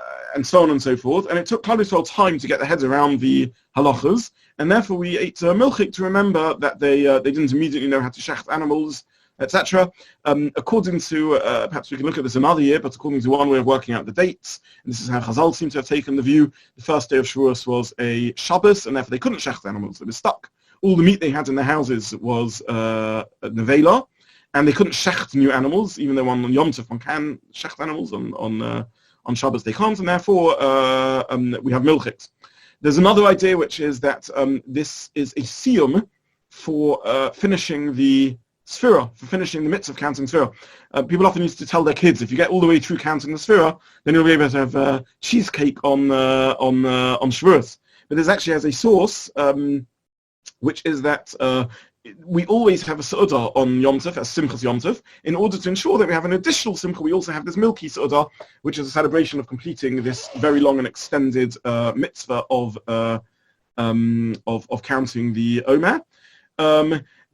so on and so forth. And it took Klal Yisrael time to get their heads around the halachas, and therefore we ate milchik to remember that they didn't immediately know how to shacht animals, etc. According to, perhaps we can look at this another year, but according to one way of working out the dates, and this is how Chazal seem to have taken the view, the first day of Shavuos was a Shabbos, and therefore they couldn't shecht animals, they were stuck. All the meat they had in their houses was nevela, and they couldn't shecht new animals, even though on Yom Tov one can shecht animals, on Shabbos they can't, and therefore we have milchik. There's another idea, which is that this is a siyum for finishing the Sphira, for finishing the mitzvah of counting Sphira. People often used to tell their kids, if you get all the way through counting the Sphira, then you'll be able to have cheesecake on Shavuot. But this actually has a source, which is that we always have a Seudah on Yom Tov, as Simchas Yom Tov. In order to ensure that we have an additional Simcha, we also have this milky Seudah, which is a celebration of completing this very long and extended mitzvah of counting the Omer.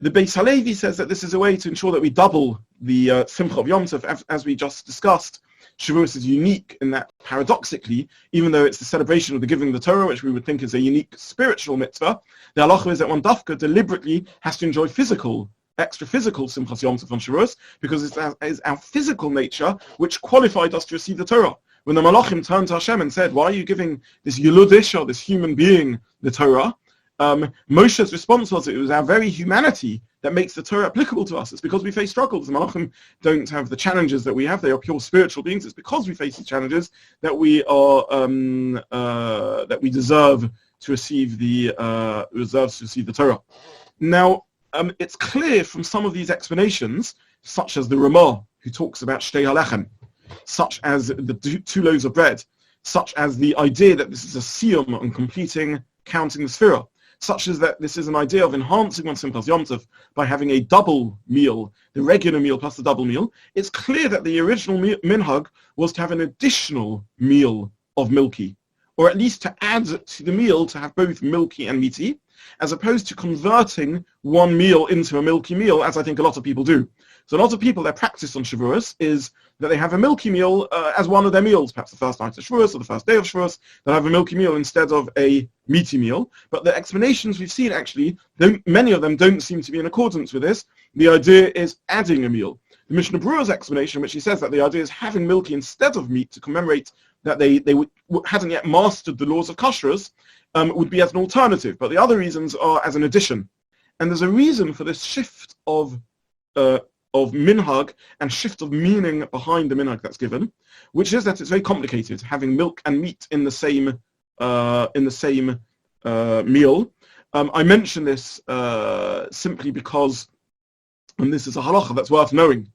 The Beis Halevi says that this is a way to ensure that we double the Simcha of Yom Tov, as we just discussed. Shavuos is unique in that, paradoxically, even though it's the celebration of the giving of the Torah, which we would think is a unique spiritual mitzvah, the halacha is that one dafka deliberately has to enjoy extra physical Simchas Yom Tov on Shavuos, because it's our physical nature which qualified us to receive the Torah. When the Malachim turned to Hashem and said, why are you giving this Yulud Isha, this human being, the Torah? Moshe's response was, it was our very humanity that makes the Torah applicable to us. It's because we face struggles. The Malachim don't have the challenges that we have. They are pure spiritual beings. It's because we face these challenges that we are that we deserve to receive the Torah. Now, it's clear from some of these explanations, such as the Ramah, who talks about shtei halechem, such as the two loaves of bread, such as the idea that this is a siyum on completing counting the Sphira, such as that this is an idea of enhancing one's Simchas Yom Tov by having a double meal, the regular meal plus the double meal. It's clear that the original minhag was to have an additional meal of milky, or at least to add to the meal to have both milky and meaty, as opposed to converting one meal into a milky meal, as I think a lot of people do. So a lot of people, their practice on Shavuos is that they have a milky meal as one of their meals, perhaps the first night of Shavuos or the first day of Shavuos, they'll have a milky meal instead of a meaty meal. But the explanations we've seen, actually, many of them don't seem to be in accordance with this. The idea is adding a meal. The Mishnah Berurah's explanation, which he says that the idea is having milky instead of meat to commemorate that they hadn't yet mastered the laws of kashrus, would be as an alternative. But the other reasons are as an addition. And there's a reason for this shift of minhag and shift of meaning behind the minhag that's given, which is that it's very complicated having milk and meat in the same meal. I mention this simply because, and this is a halacha that's worth knowing.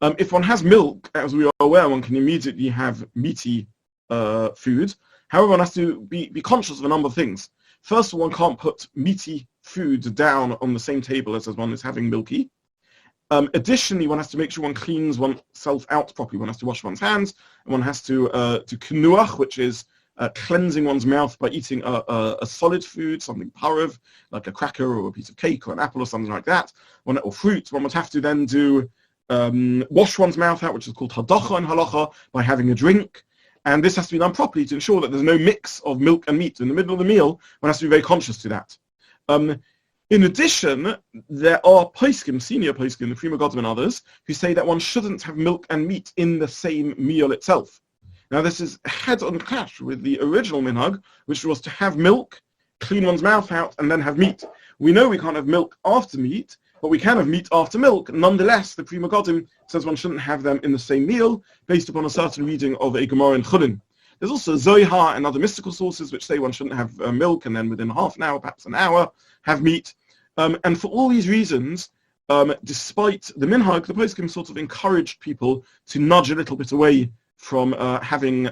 If one has milk, as we are aware, one can immediately have meaty food. However, one has to be conscious of a number of things. First of all, one can't put meaty food down on the same table as one is having milky. Additionally, one has to make sure one cleans oneself out properly. One has to wash one's hands, and one has to kinuach, which is cleansing one's mouth by eating a solid food, something parav, like a cracker or a piece of cake or an apple or something like that, or fruit. One would have to then do wash one's mouth out, which is called hadacha and halacha, by having a drink. And this has to be done properly to ensure that there's no mix of milk and meat. In the middle of the meal, one has to be very conscious to that. In addition, there are poskim, senior poskim, the Prima Godim and others, who say that one shouldn't have milk and meat in the same meal itself. Now, this is head-on clash with the original minhag, which was to have milk, clean one's mouth out, and then have meat. We know we can't have milk after meat, but we can have meat after milk. Nonetheless, the Prima Godim says one shouldn't have them in the same meal, based upon a certain reading of a Gemara in Chulin. There's also Zohar and other mystical sources which say one shouldn't have milk, and then within half an hour, perhaps an hour, have meat. And for all these reasons, despite the minhag, the poskim sort of encouraged people to nudge a little bit away from having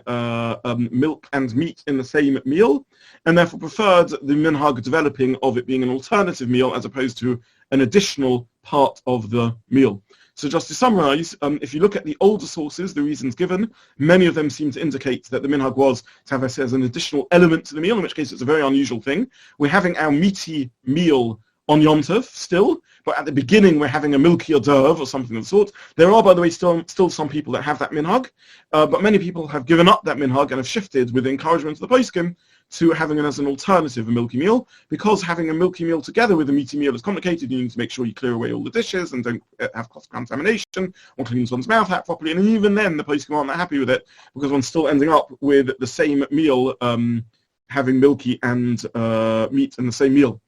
milk and meat in the same meal, and therefore preferred the minhag developing of it being an alternative meal as opposed to an additional part of the meal. So just to summarize, if you look at the older sources, the reasons given, many of them seem to indicate that the minhag was to have, as an additional element to the meal, in which case it's a very unusual thing. We're having our meaty meal on Yom Tov still, but at the beginning we're having a milky hors d'oeuvre or something of the sort. There are, by the way, still some people that have that minhag, but many people have given up that minhag and have shifted with the encouragement of the poskim to having it as an alternative, a milky meal, because having a milky meal together with a meaty meal is complicated. You need to make sure you clear away all the dishes and don't have cross-contamination, or cleans one's mouth out properly, and even then the poskim aren't that happy with it, because one's still ending up with the same meal, having milky and meat in the same meal.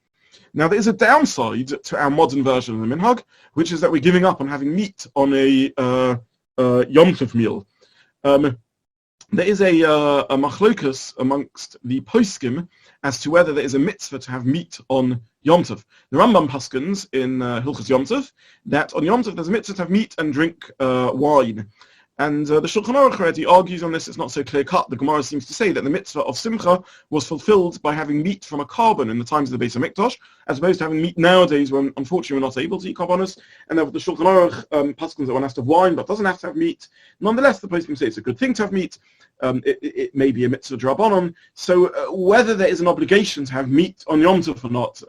Now, there is a downside to our modern version of the minhag, which is that we're giving up on having meat on a Yom Tov meal. There is a machlokas amongst the poskim as to whether there is a mitzvah to have meat on Yom Tov. The Rambam paskins in Hilchos Yom Tov that on Yom Tov there's a mitzvah to have meat and drink wine. And the Shulchan Aruch already argues on this. It's not so clear-cut. The Gemara seems to say that the mitzvah of Simcha was fulfilled by having meat from a carbon in the times of the Beis HaMikdash, as opposed to having meat nowadays when, unfortunately, we're not able to eat carbonos. And therefore, the Shulchan Aruch paskins that one has to have wine, but doesn't have to have meat. Nonetheless, the poskim say it's a good thing to have meat. It may be a mitzvah drabanan. So whether there is an obligation to have meat on Yom Tov or not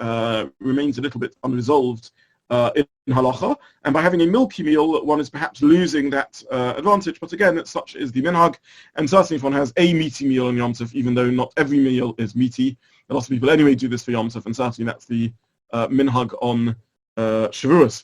remains a little bit unresolved in halacha, and by having a milky meal, one is perhaps losing that advantage. But again, such is the minhag, and certainly if one has a meaty meal on Yom Tov, even though not every meal is meaty, a lot of people anyway do this for Yom Tov, and certainly that's the minhag on Shavuot.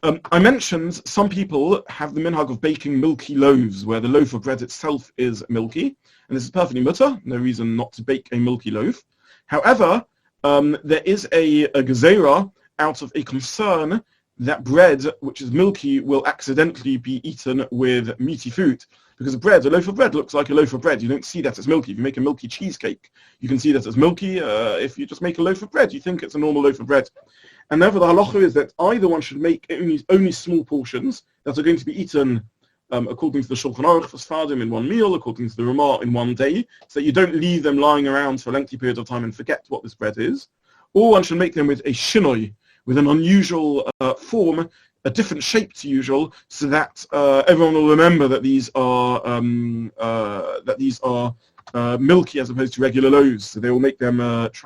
I mentioned some people have the minhag of baking milky loaves, where the loaf of bread itself is milky, and this is perfectly mutter, no reason not to bake a milky loaf. However, there is a gezerah out of a concern that bread, which is milky, will accidentally be eaten with meaty food. Because a loaf of bread looks like a loaf of bread. You don't see that as milky. If you make a milky cheesecake, you can see that as milky. If you just make a loaf of bread, you think it's a normal loaf of bread. And therefore the halacha is that either one should make only small portions that are going to be eaten according to the Shulchan Aruch for Sfardim in one meal, according to the Ramah in one day, so that you don't leave them lying around for a lengthy period of time and forget what this bread is. Or one should make them with a shinoi, with an unusual form, a different shape to usual, so that everyone will remember that these are milky as opposed to regular loaves. So they will make them.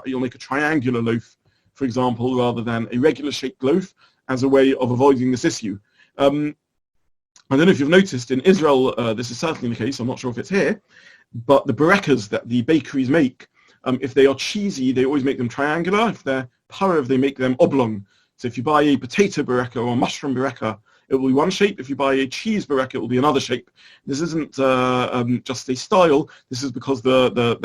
You'll make a triangular loaf, for example, rather than a regular shaped loaf, as a way of avoiding this issue. I don't know if you've noticed in Israel, this is certainly the case. I'm not sure if it's here, but the berekas that the bakeries make, if they are cheesy, they always make them triangular. If they're pareve, they make them oblong. So if you buy a potato bereka or a mushroom bereka, it will be one shape. If you buy a cheese bereka, it will be another shape. This isn't just a style. This is because the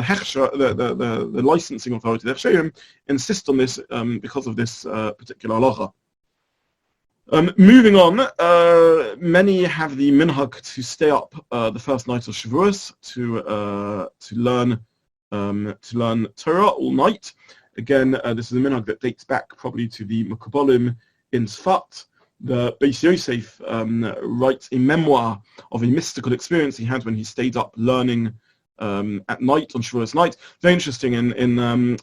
licensing authority, the hechsherim, insist on this because of this particular halacha. Moving on, many have the minhag to stay up the first night of Shavuot to learn Torah all night. Again, this is a minhag that dates back probably to the Mekubalim in Sfat. The Beis Yosef writes a memoir of a mystical experience he had when he stayed up learning at night on Shavuot night. Very interesting. In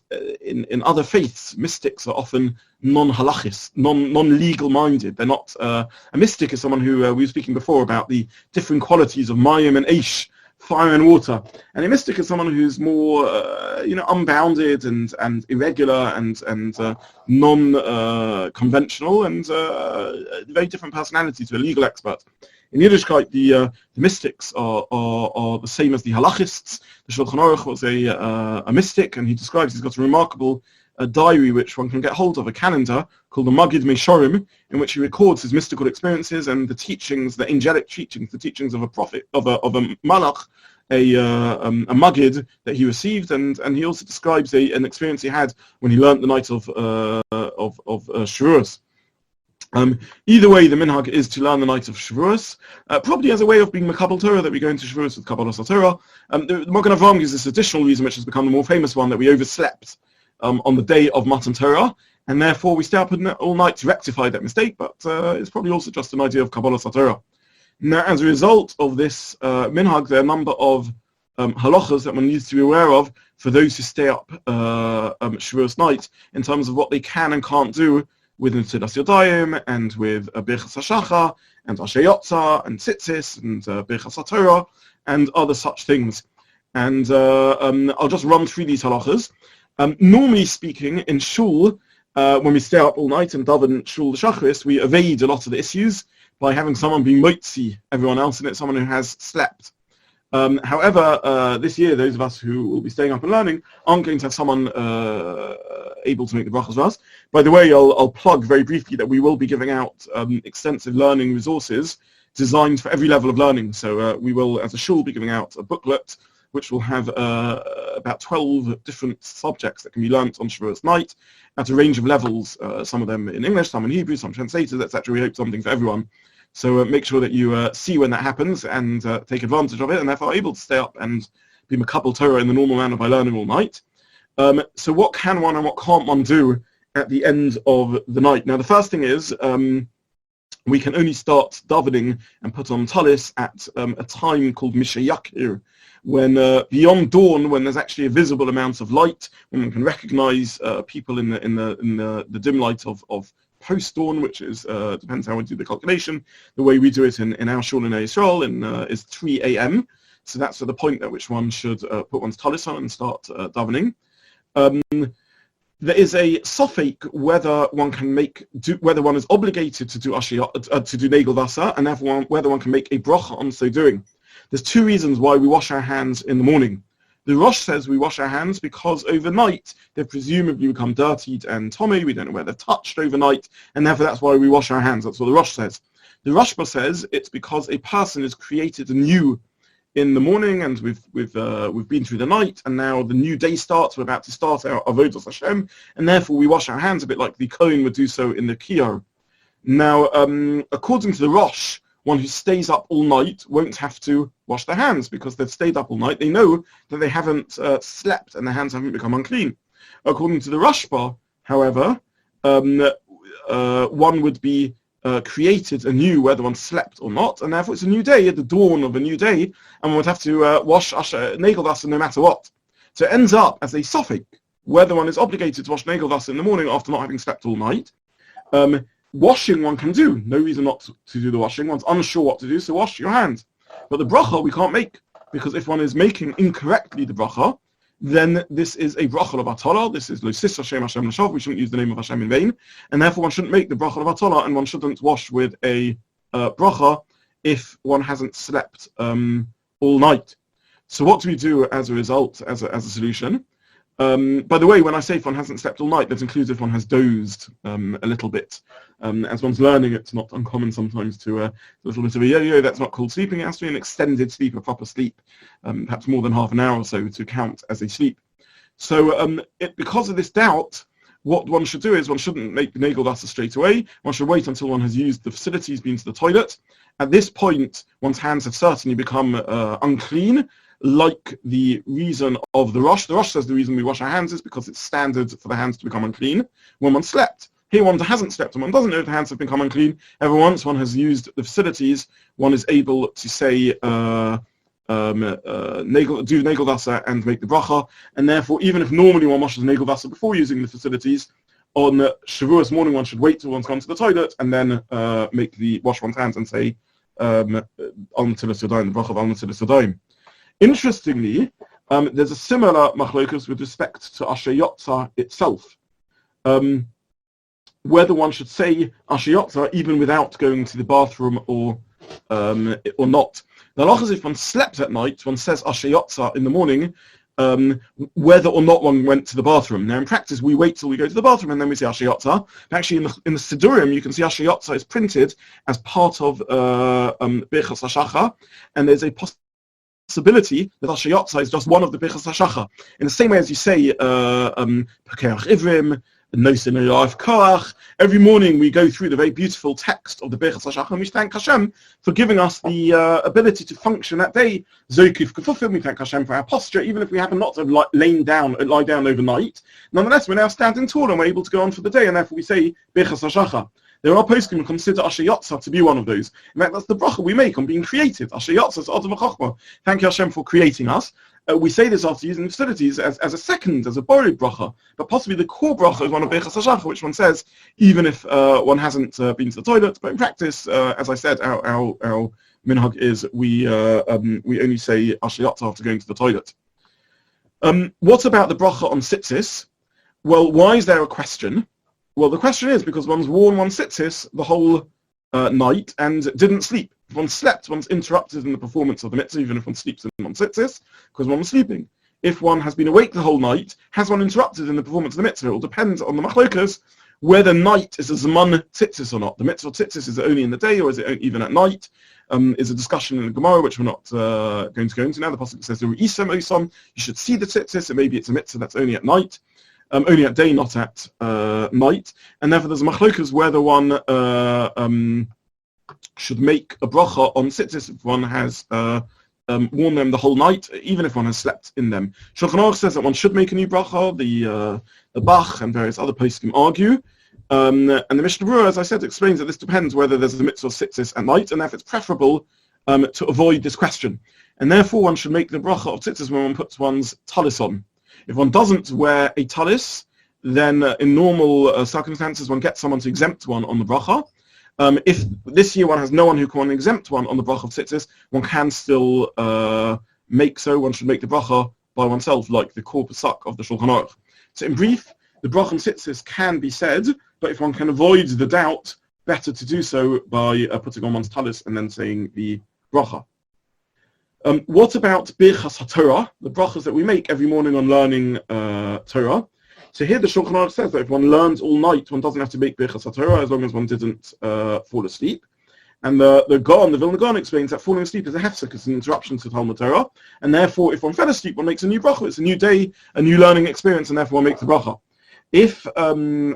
other faiths, mystics are often non-halachis, non-legal minded. They're not. A mystic is someone who we were speaking before about the different qualities of mayim and eish, fire and water, and a mystic is someone who's more, unbounded and irregular and non-conventional and a very different personality to a legal expert. In Yiddishkeit, the mystics are the same as the halachists. The Shulchan Aruch was a mystic, and he describes he's got a remarkable diary which one can get hold of, a calendar called the Magid Meishorim, in which he records his mystical experiences and the teachings, the angelic teachings, the teachings of a prophet, of a malach, a Magid that he received, and he also describes an experience he had when he learnt the night of Shavuot. Either way, the minhag is to learn the night of Shavuot, probably as a way of being Makabel Torah, that we go into Shavuot with Kabbalas Torah. The Magen Avraham gives this additional reason, which has become the more famous one, that we overslept on the day of Matan Torah, and therefore we stay up all night to rectify that mistake, but it's probably also just an idea of Kabbalah Satorah. Now, as a result of this minhag, there are a number of halachas that one needs to be aware of for those who stay up Shavuos night, in terms of what they can and can't do with Netilas Yadayim and with Birchas HaShachar and Asher Yotza and Tzitzis and Birchas HaTorah and other such things. And I'll just run through these halachas. Normally speaking, in shul, when we stay up all night and daven shul the Shacharis, we evade a lot of the issues by having someone be motzi everyone else in it, someone who has slept. However, this year, those of us who will be staying up and learning aren't going to have someone able to make the brachas for us. By the way, I'll plug very briefly that we will be giving out extensive learning resources designed for every level of learning. So we will, as a shul, be giving out a booklet which will have about 12 different subjects that can be learnt on Shavuos night at a range of levels, some of them in English, some in Hebrew, some translators, etc. We hope something for everyone. So make sure that you see when that happens and take advantage of it, and therefore are able to stay up and be Makabel Torah in the normal manner by learning all night. So what can one and what can't one do at the end of the night? Now, the first thing is we can only start davening and put on talis at a time called Mishayakir, when beyond dawn, when there's actually a visible amount of light, when one can recognize people in the dim light of post-dawn, which is depends how we do the calculation. The way we do it in our shul in Israel is 3 a.m. So that's the point at which one should put one's talis on and start davening. There is a sofek whether one can whether one is obligated to do to do negel vasa, and therefore whether one can make a bracha on so doing. There's two reasons why we wash our hands in the morning. The Rosh says we wash our hands because overnight they've presumably become dirtied and tommy. We don't know where they're touched overnight, and therefore that's why we wash our hands. That's what the Rosh says. The Rashba says it's because a person is created anew in the morning, and we've been through the night, and now the new day starts. We're about to start our avodas Hashem, and therefore we wash our hands a bit like the Kohen would do so in the Kiyar. Now, according to the Rosh, one who stays up all night won't have to wash their hands because they've stayed up all night. They know that they haven't slept and their hands haven't become unclean. According to the Rashba, however, one would be created anew whether one slept or not, and therefore it's a new day, at the dawn of a new day, and one would have to wash negel vasa no matter what. So it ends up as a sofek, whether one is obligated to wash negel vasa in the morning after not having slept all night. Washing one can do. No reason not to do the washing. One's unsure what to do, so wash your hands. But the bracha we can't make, because if one is making incorrectly the bracha, then this is a bracha of Atala. This is Losis Hashem Hashem L'Shav. We shouldn't use the name of Hashem in vain. And therefore one shouldn't make the bracha of Atala, and one shouldn't wash with a bracha if one hasn't slept all night. So what do we do as a result, as a solution? By the way, when I say if one hasn't slept all night, that includes if one has dozed a little bit. As one's learning, it's not uncommon sometimes to a little bit of a yo-yo. That's not called sleeping. It has to be an extended sleep, a proper sleep, perhaps more than half an hour or so to count as a sleep. So because of this doubt, what one should do is one shouldn't make the negel vasa straight away. One should wait until one has used the facilities, been to the toilet. At this point, one's hands have certainly become unclean, like the reason of the Rosh. The Rosh says the reason we wash our hands is because it's standard for the hands to become unclean when one slept. Here one hasn't slept and one doesn't know if the hands have become unclean. Ever once one has used the facilities, one is able to say do negel vasa and make the bracha, and therefore even if normally one washes negel vasa before using the facilities, on Shavuos morning one should wait till one's gone to the toilet and then wash one's hands and say Al Netilas Yadayim, the bracha of Al Netilas Yadayim. Interestingly, there's a similar machlokus with respect to Asher Yotza itself. Whether one should say Asher Yotza even without going to the bathroom or not. The halachas, if one slept at night, one says Asher Yotza in the morning, whether or not one went to the bathroom. Now, in practice, we wait till we go to the bathroom and then we say Asher Yotza. Actually, in the Sidurim, you can see Asher Yotza is printed as part of Birchas HaShachar, and there's a possibility that Asher Yotza is just one of the Birchas HaShachar. In the same way as you say Pekeach Ivrim, Every morning we go through the very beautiful text of the Birchas HaShachar and we thank Hashem for giving us the ability to function that day. Zokif Kefufim, we thank Hashem for our posture, even if we happen not to have lie down overnight. Nonetheless, we're now standing tall and we're able to go on for the day, and therefore we say Birchas HaShachar. There are poskim who consider Asher Yotzah to be one of those. In fact, that's the bracha we make on being created. Asher Yotzah is Adam V'Chochmah. Thank you, Hashem, for creating us. We say this after using the facilities as a second, as a borrowed bracha, but possibly the core bracha is one of Birchas HaShachar, which one says even if one hasn't been to the toilet. But in practice, as I said, our minhag is we only say Asher Yotzah after going to the toilet. What about the bracha on tzitzis? Well, why is there a question? Well, the question is because one's worn one's tzitzis the whole night and didn't sleep. If one slept, one's interrupted in the performance of the mitzvah, even if one sleeps in one's tzitzis, because one was sleeping. If one has been awake the whole night, has one interrupted in the performance of the mitzvah? It will depend on the machlokas whether night is a zman tzitzis or not. The mitzvah tzitzis, is it only in the day or is it even at night? Is a discussion in the Gemara which we're not going to go into now. The pasuk says, you should see the tzitzis, and maybe it's a mitzvah that's only at night. Only at day, not at night, and therefore there's machlokas whether one should make a bracha on tzitzis if one has worn them the whole night, even if one has slept in them. Shulchan Aruch says that one should make a new bracha. The Bach and various other poskim argue, and the Mishnah Berurah, as I said, explains that this depends whether there's a mitzvah of tzitzis at night, and therefore it's preferable to avoid this question, and therefore one should make the bracha of tzitzis when one puts one's talis on. If one doesn't wear a talis, then in normal circumstances one gets someone to exempt one on the bracha. If this year one has no one who can exempt one on the bracha of tzitzis, one can still make so. One should make the bracha by oneself, like the core pasuk of the Shulchan Aruch. So in brief, the bracha on tzitzis can be said, but if one can avoid the doubt, better to do so by putting on one's talis and then saying the bracha. What about Birchas HaTorah, the brachas that we make every morning on learning Torah? So here the Shulchan Aruch says that if one learns all night, one doesn't have to make Birchas HaTorah as long as one didn't fall asleep. And the Vilna Gaon explains that falling asleep is a hefsek, it's an interruption to Talmud Torah, and therefore if one fell asleep, one makes a new bracha. It's a new day, a new learning experience, and therefore one makes the bracha. If,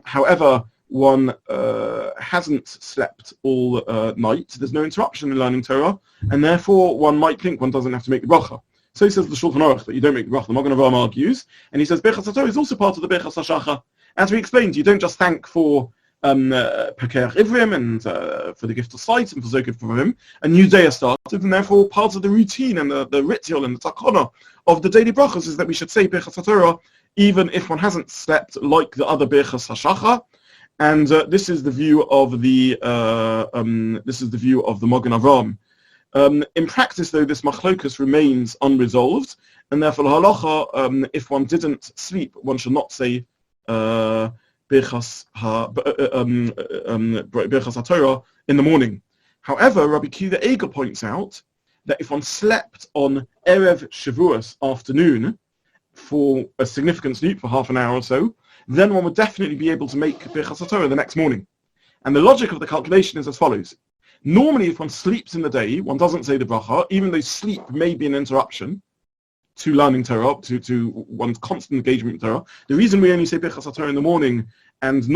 however, one hasn't slept all night, there's no interruption in learning Torah, and therefore one might think one doesn't have to make the bracha. So he says the Shulchan Aruch that you don't make the bracha. The Magen Avraham argues, and he says Birchas HaTorah is also part of the Birchas HaShachar. As we explained, you don't just thank for Pekeach Ivrim and for the gift of sight and for Zokif for him. A new day has started, and therefore part of the routine and the ritual and the takana of the daily brachas is that we should say Birchas HaTorah even if one hasn't slept, like the other Birchas HaShachar. And this is the view of the Magen Avraham. In practice, though, this machlokus remains unresolved, and therefore halacha, if one didn't sleep, one should not say Birchas HaTorah in the morning. However, Rabbi Kiva Eger points out that if one slept on Erev Shavuos afternoon for a significant sleep for half an hour or so, then one would definitely be able to make Birchas HaTorah the next morning. And the logic of the calculation is as follows. Normally, if one sleeps in the day, one doesn't say the bracha, even though sleep may be an interruption to learning Torah, to one's constant engagement with Torah. The reason we only say Birchas HaTorah in the morning and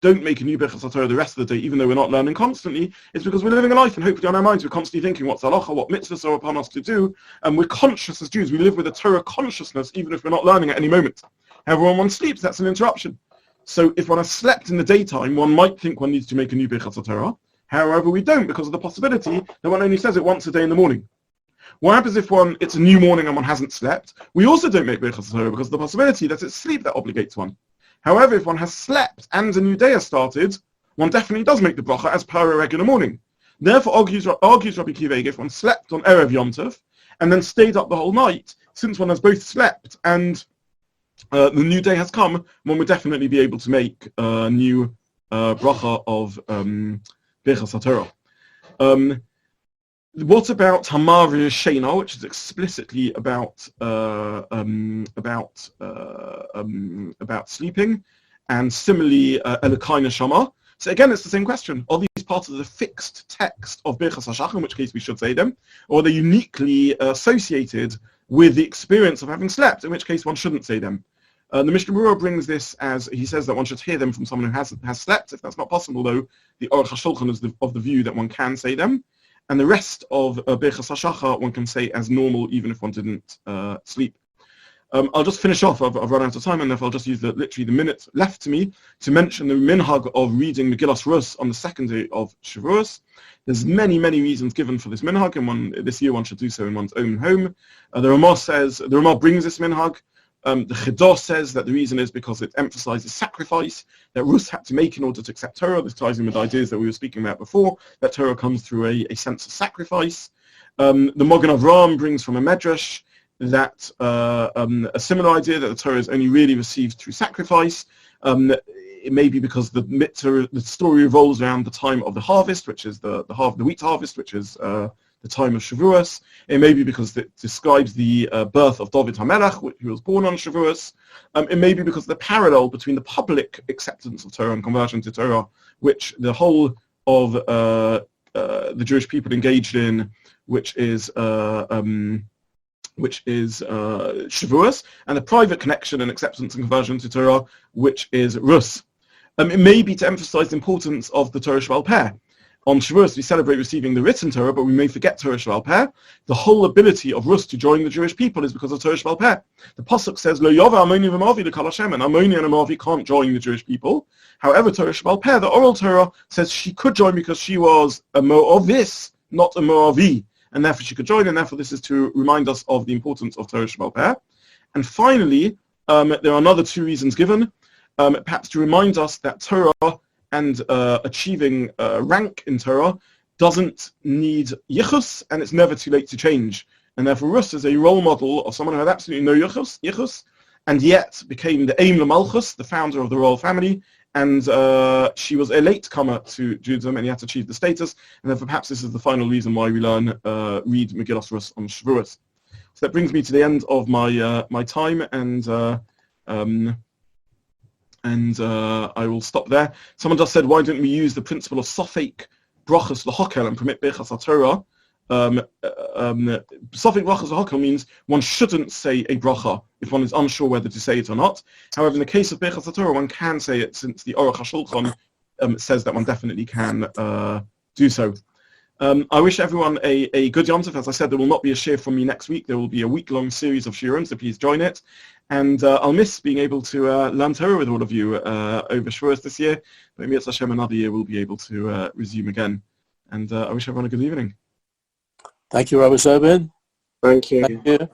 don't make a new Birchas HaTorah the rest of the day, even though we're not learning constantly, is because we're living a life, and hopefully on our minds we're constantly thinking what's halacha, what mitzvahs are upon us to do, and we're conscious as Jews. We live with a Torah consciousness, even if we're not learning at any moment. However, when one sleeps, that's an interruption. So if one has slept in the daytime, one might think one needs to make a new Birchas HaTorah. However, we don't, because of the possibility that one only says it once a day in the morning. What happens if it's a new morning and one hasn't slept? We also don't make Birchas HaTorah because of the possibility that it's sleep that obligates one. However, if one has slept and a new day has started, one definitely does make the bracha as per a regular morning. Therefore, argues Rabbi Kiva Eger, if one slept on Erev Yom Tov and then stayed up the whole night, since one has both slept and the new day has come, one would definitely be able to make a new bracha of Birchas HaTorah. What about Hamar Shena, which is explicitly about sleeping, and similarly Elokei Shama? So again, it's the same question: are these part of the fixed text of Birchas HaShachar, in which case we should say them, or are they uniquely associated with the experience of having slept, in which case one shouldn't say them? The Mishnah Berurah brings this as, he says that one should hear them from someone who has slept. If that's not possible, though, the Aruch HaShulchan is of the view that one can say them. And the rest of Birchas HaShachar one can say as normal, even if one didn't sleep. I'll just finish off. I've run out of time, and therefore I'll just use literally the minute left to me to mention the minhag of reading Megillas Rus on the second day of Shavuos. There's many reasons given for this minhag, and this year one should do so in one's own home. The Ramah brings this minhag. The Chidor says that the reason is because it emphasizes sacrifice that Rus had to make in order to accept Torah. This ties in with ideas that we were speaking about before, that Torah comes through a sense of sacrifice. The Magen Avraham brings from a Medrash that a similar idea that the Torah is only really received through sacrifice. It may be because the story revolves around the time of the harvest, which is the wheat harvest, which is the time of Shavuos. It may be because it describes the birth of David HaMelech, who was born on Shavuos. It may be because of the parallel between the public acceptance of Torah and conversion to Torah, which the whole of the Jewish people engaged in, which is Shavuos, and the private connection and acceptance and conversion to Torah, which is Rus. It may be to emphasize the importance of the Torah Sheba'al Peh. On Shavuos, we celebrate receiving the written Torah, but we may forget Torah Sheba'al Peh. The whole ability of Rus to join the Jewish people is because of Torah Sheba'al Peh. The Pasuk says, Lo Yova Ammoni v'Moavi l'Kol Hashem, and Ammoni and Moavi can't join the Jewish people. However, Torah Sheba'al Peh, the oral Torah, says she could join because she was a Moavis, not a Moavi, and therefore she could join, and therefore this is to remind us of the importance of Torah Sheba'al Peh. And finally, there are another two reasons given, perhaps to remind us that Torah and achieving rank in Torah doesn't need yichus, and it's never too late to change. And therefore Rus is a role model of someone who had absolutely no yichus, and yet became the Aim L'Malchus, the founder of the royal family, and she was a latecomer to Judaism, and he had to achieve the status, and therefore perhaps this is the final reason why we read Megillas Rus on Shavuos. So that brings me to the end of my time, and I will stop there. Someone just said, why don't we use the principle of Sofek Brachas L'Hokel and permit Birchas HaTorah? Sofek Brachas L'Hokel means one shouldn't say a bracha if one is unsure whether to say it or not. However, in the case of Birchas HaTorah, one can say it, since the Aruch HaShulchan says that one definitely can do so. I wish everyone a good Yom Tov. As I said, there will not be a shiur from me next week. There will be a week-long series of shiurim, so please join it. And I'll miss being able to learn Torah with all of you over Shavuos this year. But maybe it's Hashem another year we'll be able to resume again. And I wish everyone a good evening. Thank you, Rabbi Zobin. Thank you. Thank you.